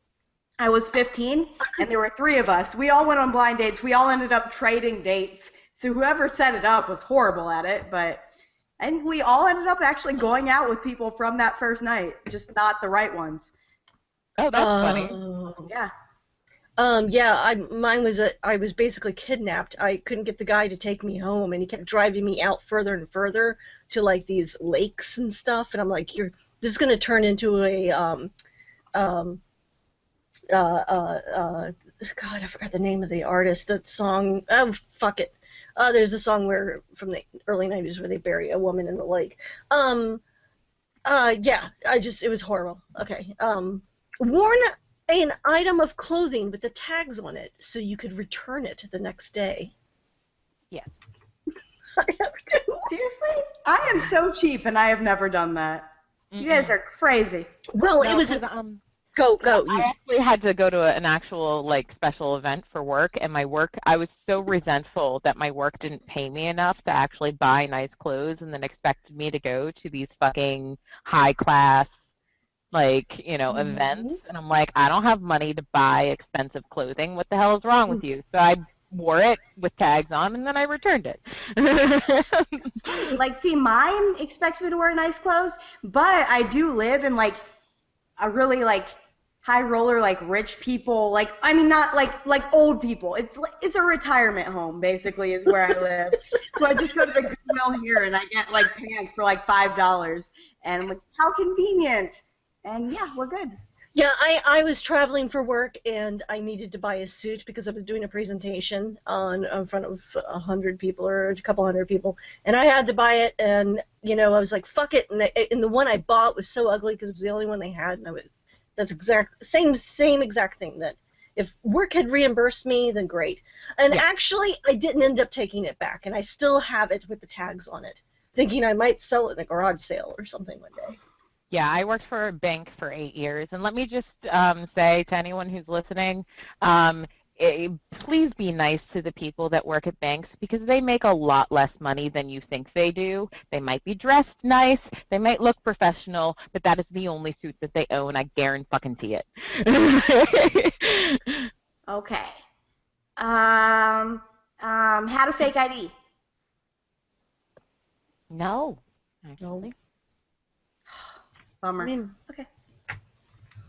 I was 15, and there were 3 of us. We all went on blind dates. We all ended up trading dates. So whoever set it up was horrible at it, but I think we all ended up actually going out with people from that first night, just not the right ones. Oh, that's funny. Yeah. Yeah, I was basically kidnapped. I couldn't get the guy to take me home, and he kept driving me out further and further to like these lakes and stuff. And I'm like, this is gonna turn into a um, God, I forgot the name of the artist. That song, oh fuck it. There's a song where from the early '90s where they bury a woman in the lake. Yeah, it was horrible. Okay. Worn an item of clothing with the tags on it so you could return it the next day. Yes. I have to. Seriously? I am so cheap, and I have never done that. You guys are crazy. Well, no, it was go. I actually had to go to an actual like special event for work, and I was so resentful that my work didn't pay me enough to actually buy nice clothes, and then expected me to go to these fucking high class events, and I'm like, I don't have money to buy expensive clothing. What the hell is wrong with you? So I wore it with tags on, and then I returned it. Like, see, mine expects me to wear nice clothes, but I do live in like a really like high roller, like rich people, like I mean not like old people. It's a retirement home basically is where I live. So I just go to the Goodwill here and I get like pants for like $5, and I'm like, how convenient. And yeah, we're good. Yeah, I was traveling for work and I needed to buy a suit because I was doing a presentation in front of 100 people or a couple hundred people, and I had to buy it, and I was like, fuck it, and the one I bought was so ugly because it was the only one they had, and that's same exact thing, that if work had reimbursed me, then great. And actually, I didn't end up taking it back, and I still have it with the tags on it, thinking I might sell it in a garage sale or something one day. Yeah, I worked for a bank for 8 years, and let me just say to anyone who's listening, please be nice to the people that work at banks because they make a lot less money than you think they do. They might be dressed nice, they might look professional, but that is the only suit that they own. I guarantee it. Okay. Had a fake ID? No, actually. Bummer. I mean, okay.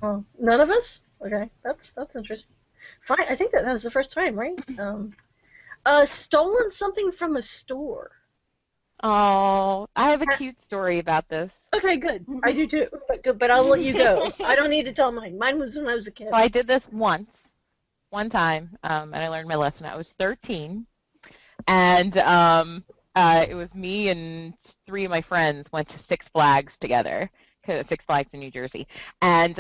Well, none of us? Okay, that's interesting. Fine, I think that was the first time, right? Stolen something from a store. Oh, I have a cute story about this. Okay, good. I do too, but I'll let you go. I don't need to tell mine. Mine was when I was a kid. So I did this one time, and I learned my lesson. I was 13, and it was me and 3 of my friends went to Six Flags together. Six Flags in New Jersey, and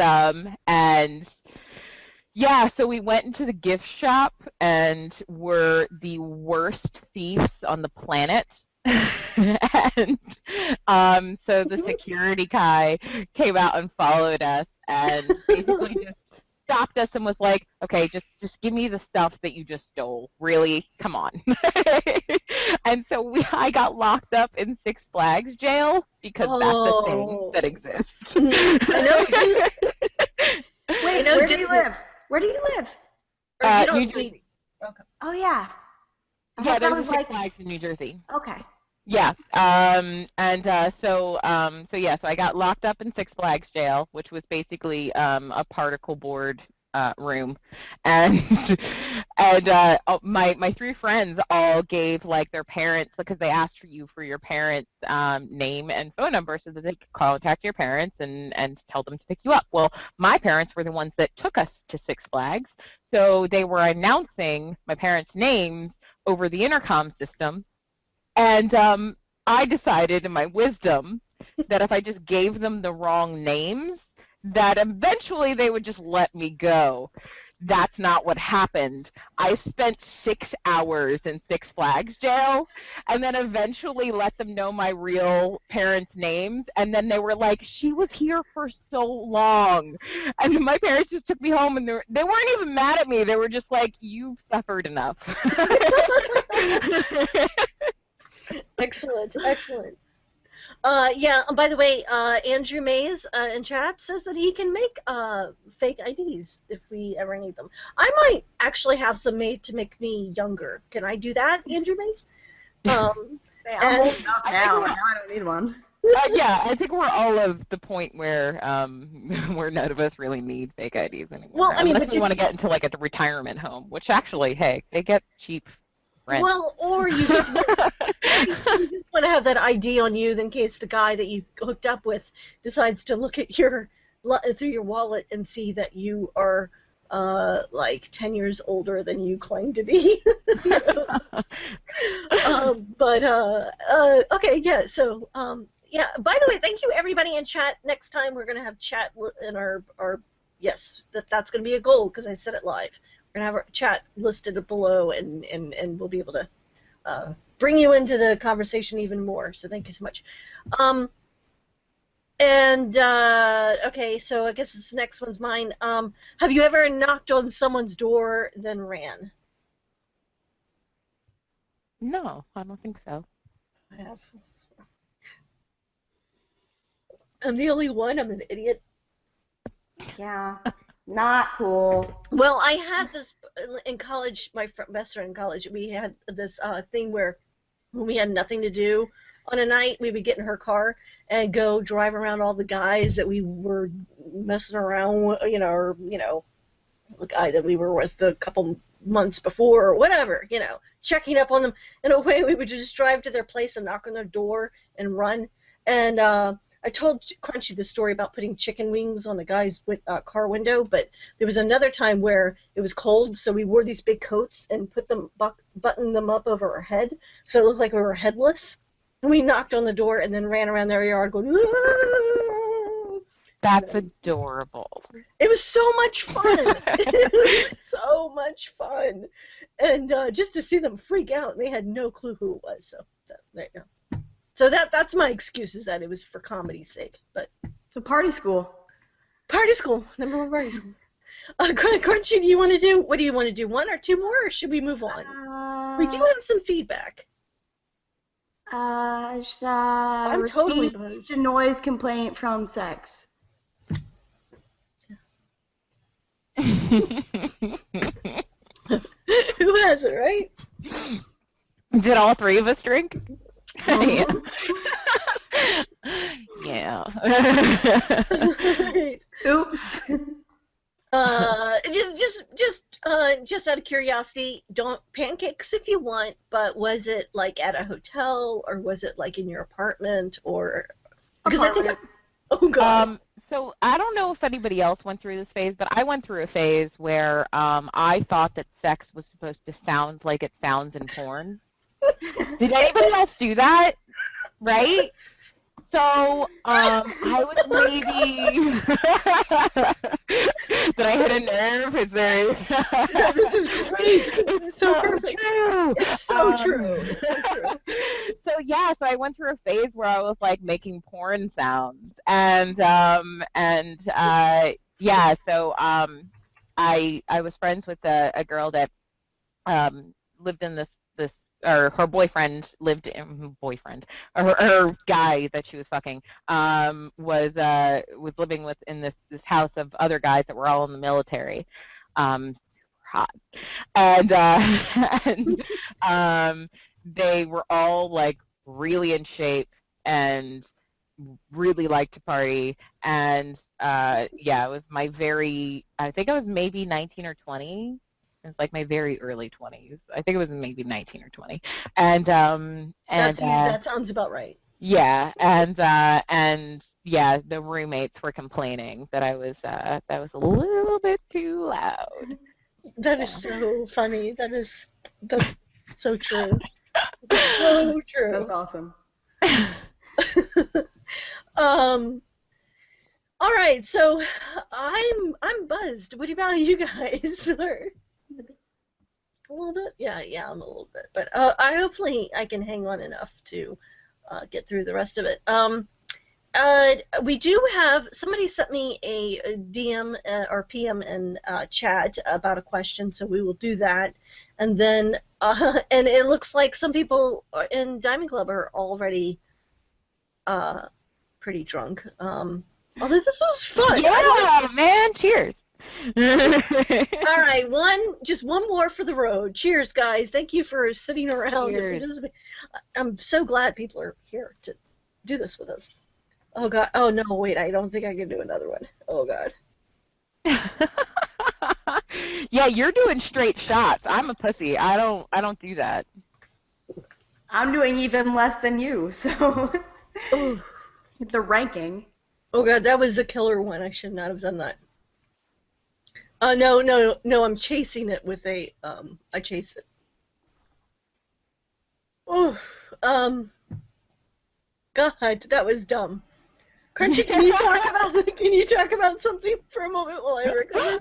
yeah, so we went into the gift shop and were the worst thieves on the planet. And so the security guy came out and followed us and basically just stopped us and was like, okay, just give me the stuff that you just stole. Really, come on. And so I got locked up in Six Flags jail because that's a thing that exists. I know. Wait, where do you live? Where do you live? New Jersey. Okay. Oh yeah. Yeah, there was Six Flags in New Jersey. Okay. Yeah, so I got locked up in Six Flags jail, which was basically a particle board room, and my 3 friends all gave like their parents, because they asked for your parents' name and phone number so that they could contact your parents and tell them to pick you up. Well, my parents were the ones that took us to Six Flags, so they were announcing my parents' names over the intercom system. And I decided in my wisdom that if I just gave them the wrong names, that eventually they would just let me go. That's not what happened. I spent 6 hours in Six Flags jail and then eventually let them know my real parents' names. And then they were like, she was here for so long. And my parents just took me home and they weren't even mad at me. They were just like, you've suffered enough. Excellent. Yeah, by the way, Andrew Mays in chat says that he can make fake IDs if we ever need them. I might actually have some made to make me younger. Can I do that, Andrew Mays? I'm old enough now. I don't need one. Yeah, I think we're all of the point where where none of us really need fake IDs anymore. Well, I mean, unless we want to get into like a retirement home, which actually, hey, they get cheap rent. Well, or you just want to have that ID on you in case the guy that you hooked up with decides to look at your through your wallet and see that you are like 10 years older than you claim to be. Okay, yeah. So yeah. By the way, thank you everybody in chat. Next time we're gonna have chat in our yes, that's gonna be a goal because I said it live. We're gonna have our chat listed below, and we'll be able to bring you into the conversation even more. So thank you so much. Okay, so I guess this next one's mine. Have you ever knocked on someone's door then ran? No, I don't think so. I have. I'm the only one. I'm an idiot. Yeah, not cool. Well, I had this in college. My best friend in college, we had this thing where when we had nothing to do on a night, we would get in her car and go drive around all the guys that we were messing around with, or the guy that we were with a couple months before or whatever, checking up on them. In a way, we would just drive to their place and knock on their door and run. And I told Krunchy the story about putting chicken wings on the guy's car window, but there was another time where it was cold, so we wore these big coats and put them, buttoned them up over our head, so it looked like we were headless. And we knocked on the door and then ran around their yard going, "Aah!" That's adorable. It was so much fun. It was so much fun. And just to see them freak out, and they had no clue who it was. So there you go. So that's my excuse, is that it was for comedy's sake. But it's a party school. Party school, number one party school. Crunchy, what do you want to do? One or two more, or should we move on? We do have some feedback. I'm totally buzzed. A noise complaint from sex. Who has it, right? Did all three of us drink? Yeah. Yeah. Right. Oops. Just out of curiosity, don't pancakes if you want, but was it like at a hotel, or was it like in your apartment, or because I think oh god. So I don't know if anybody else went through this phase, but I went through a phase where I thought that sex was supposed to sound like it sounds in porn. Did anybody else do that? Right? So I was maybe did I hit a nerve? Is there? Yeah, this is great. It's so perfect. It's so true. It's so true. So yeah, so I went through a phase where I was like making porn sounds, and yeah, so I was friends with a girl that lived in this. Or her boyfriend lived in her guy that she was fucking was living in this house of other guys that were all in the military, hot, and they were all like really in shape and really liked to party, and yeah, it was I think I was maybe 19 or 20. It was like my very early 20s. I think it was maybe 19 or 20. And that sounds about right. Yeah, and yeah, the roommates were complaining that I was that was a little bit too loud. That is so funny. That's so true. That's so true. That's awesome. All right, so I'm buzzed. What about you guys? A little bit? Yeah, I'm a little bit. But hopefully I can hang on enough to get through the rest of it. We do have, somebody sent me a DM or PM in chat about a question, so we will do that. And then, and it looks like some people in Diamond Club are already pretty drunk. Although this was fun. Yeah, man, cheers. All right, just one more for the road. Cheers, guys. Thank you for sitting around. Cheers. I'm so glad people are here to do this with us. Oh God. Oh no, wait. I don't think I can do another one. Oh God. Yeah, you're doing straight shots. I'm a pussy. I don't do that. I'm doing even less than you, so Oh. the ranking. Oh God, that was a killer one. I should not have done that. No, no, no. I'm chasing it with a. I chase it. Oh. God, that was dumb. Crunchy, can you talk about something for a moment while I recover?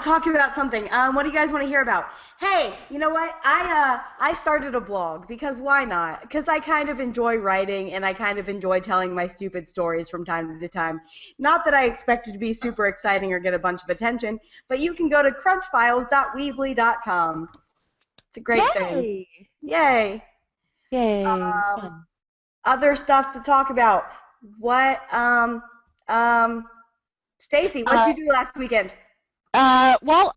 Talk about something. What do you guys want to hear about? Hey, you know what? I started a blog because why not? Because I kind of enjoy writing and I kind of enjoy telling my stupid stories from time to time. Not that I expect it to be super exciting or get a bunch of attention, but you can go to crunchfiles.weebly.com. It's a great thing. Yay! Yay. Yay! Um, Fun. Other stuff to talk about. What? Stacy, what'd Uh, you do last weekend? well,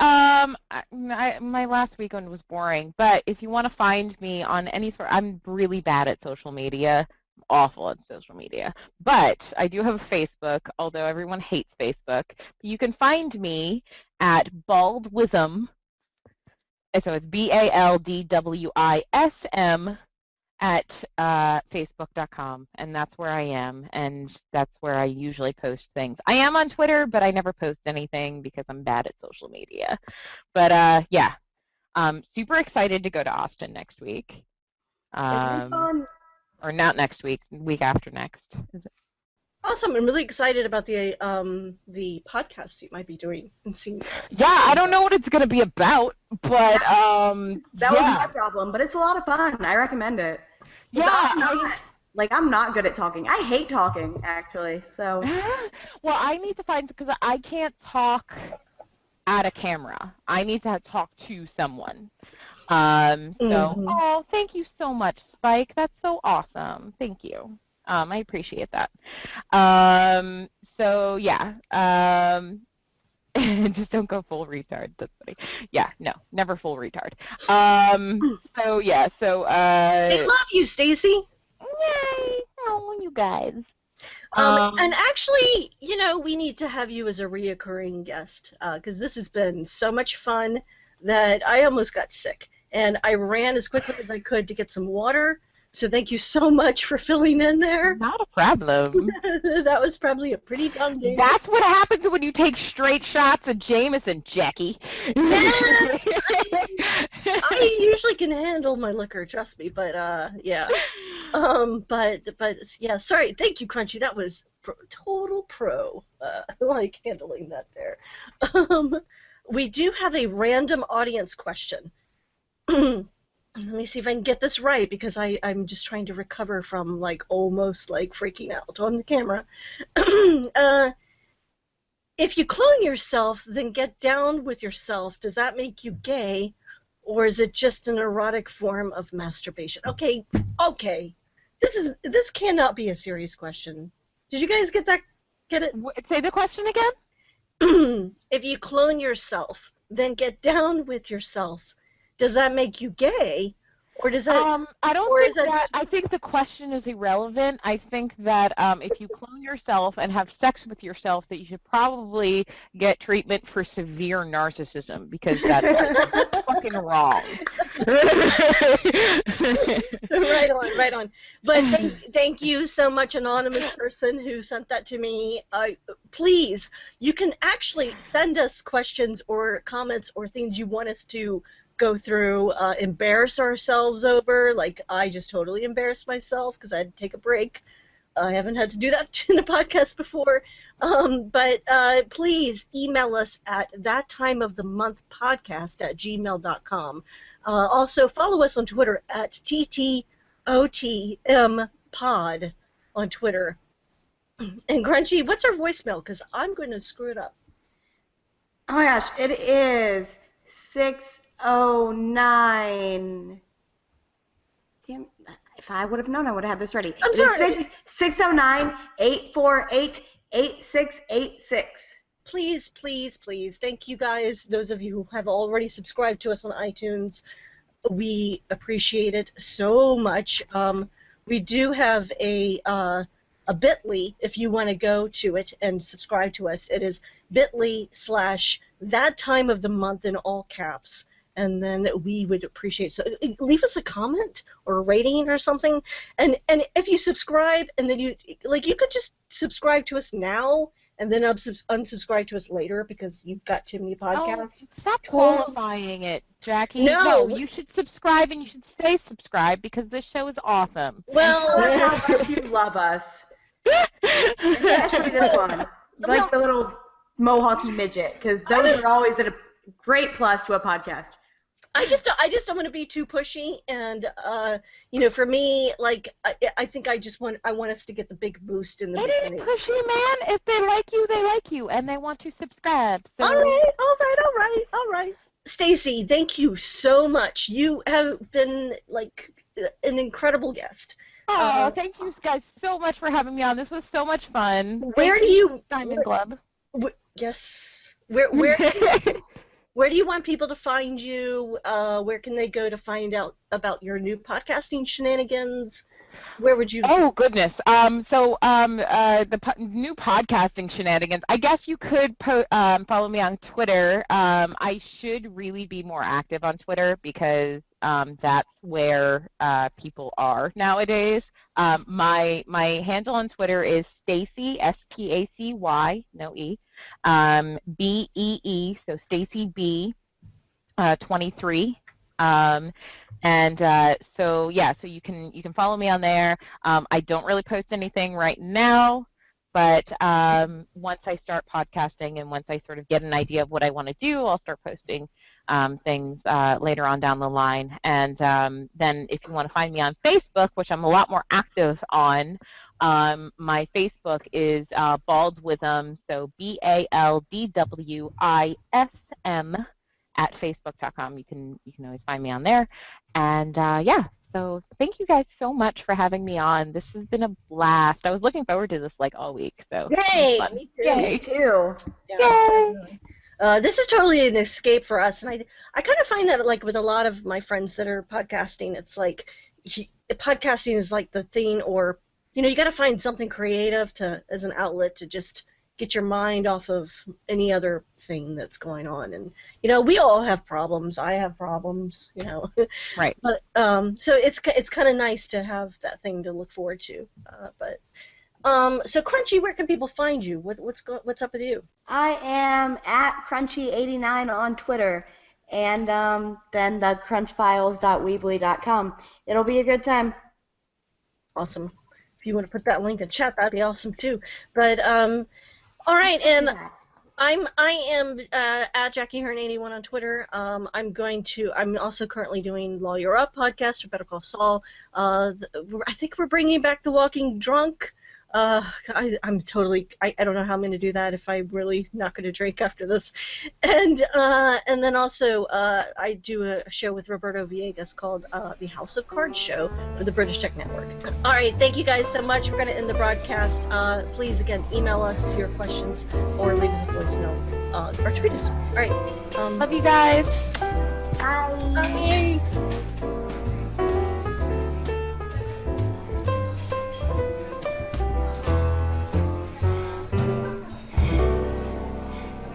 my last weekend was boring, but if you want to find me on any sort, I'm really bad at social media. I'm awful at social media. But I do have a Facebook, although everyone hates Facebook. You can find me at Baldwism, so it's BALDWISM at facebook.com, and that's where I am, and that's where I usually post things. I am on Twitter, but I never post anything because I'm bad at social media. But yeah, super excited to go to Austin next week. It'll be fun. Or not next week, week after next. Awesome! I'm really excited about the podcast you might be doing and seeing. Yeah, I don't know what it's gonna be about, but that was my problem, but it's a lot of fun. I recommend it. Yeah, I'm not good at talking. I hate talking, actually. So. Well, I need to find, because I can't talk at a camera. I need to talk to someone. Oh, thank you so much, Spike. That's so awesome. Thank you. I appreciate that. So yeah. Just don't go full retard. That's funny. Yeah, no, never full retard. So yeah, so they love you, Stacy. Yay! Oh, you guys. And actually, you know, we need to have you as a reoccurring guest because this has been so much fun that I almost got sick. And I ran as quickly as I could to get some water. So thank you so much for filling in there. Not a problem. That was probably a pretty dumb day. That's what happens when you take straight shots of Jameson, Jackie. Yeah, I usually can handle my liquor, trust me. But yeah. But yeah. Sorry. Thank you, Crunchy. That was total pro. Like handling that there. We do have a random audience question. Let me see if I can get this right because I'm just trying to recover from almost freaking out on the camera. If you clone yourself, then get down with yourself. Does that make you gay, or is it just an erotic form of masturbation? Okay. This cannot be a serious question. Did you guys get that? Get it? Say the question again. If you clone yourself, then get down with yourself. Does that make you gay, or does that? I don't think that. I think the question is irrelevant. I think that if you clone yourself and have sex with yourself, that you should probably get treatment for severe narcissism because that's fucking wrong. Right on. But thank you so much, anonymous person who sent that to me. Please, you can actually send us questions or comments or things you want us to go through, embarrass ourselves over. Like, I just totally embarrassed myself because I had to take a break. I haven't had to do that in a podcast before. But please email us at thattimeofthemonthpodcast@gmail.com. Also, follow us on Twitter at TTOTMPod on Twitter. And Crunchy, what's our voicemail? Because I'm going to screw it up. Oh my gosh, it is 609. Damn, if I would have known, I would have had this ready. I'm sorry. 609-848-8686. Please, please, please. Thank you guys, those of you who have already subscribed to us on iTunes. We appreciate it so much. We do have a bit.ly if you want to go to it and subscribe to us. It is bit.ly/that time of the month in all caps. And then we would appreciate, so leave us a comment or a rating or something. And if you subscribe, and then you could just subscribe to us now and then unsubscribe to us later because you've got too many podcasts. Oh, stop qualifying it, Jackie. No, you should subscribe, and you should stay subscribed because this show is awesome. Well, tell us how much you love us. Especially this one. Like the little Mohawky midget, because those are always a great plus to a podcast. I just don't want to be too pushy, and for me, like I think I want us to get the big boost in the beginning. It ain't pushy, man. If they like you, and they want to subscribe. So. All right. Stacy, thank you so much. You have been like an incredible guest. Oh, thank you guys so much for having me on. This was so much fun. Where do you Diamond Club? Yes. Where Where do you want people to find you? Where can they go to find out about your new podcasting shenanigans? Where would you? Oh goodness. New podcasting shenanigans. I guess you could follow me on Twitter. I should really be more active on Twitter because that's where people are nowadays. My handle on Twitter is Stacy, Spacy, no E, BEE, so Stacy B, 23. So you can follow me on there. I don't really post anything right now, but once I start podcasting and once I sort of get an idea of what I want to do, I'll start posting things later on down the line. And then if you want to find me on Facebook, which I'm a lot more active on, my Facebook is Baldwism, so BALDWISM at facebook.com. You can always find me on there. And so thank you guys so much for having me on. This has been a blast. I was looking forward to this like all week. So yay! Me too. Me too. Yeah. Yay! This is totally an escape for us, and I kind of find that like with a lot of my friends that are podcasting, it's like podcasting is like the thing, or you got to find something creative as an outlet to just get your mind off of any other thing that's going on. And we all have problems. I have problems. Right. But so it's kind of nice to have that thing to look forward to. So Krunchy, where can people find you? What's up with you? I am at Krunchy89 on Twitter, and then the crunchfiles.weebly.com. It'll be a good time. Awesome. If you want to put that link in chat, that'd be awesome too. But all right, and I am at Jackie Hearn 81 on Twitter. I'm also currently doing Lawyer Up podcast for Better Call Saul. I think we're bringing back The Walking Drunk. I'm totally. I don't know how I'm going to do that if I'm really not going to drink after this. And then also I do a show with Roberto Villegas called The House of Cards Show for the British Tech Network. All right, thank you guys so much. We're going to end the broadcast. Please again email us your questions or leave us a voicemail or tweet us. All right. Love you guys. Bye. Bye.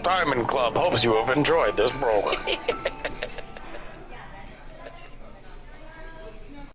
Diamond Club hopes you have enjoyed this program.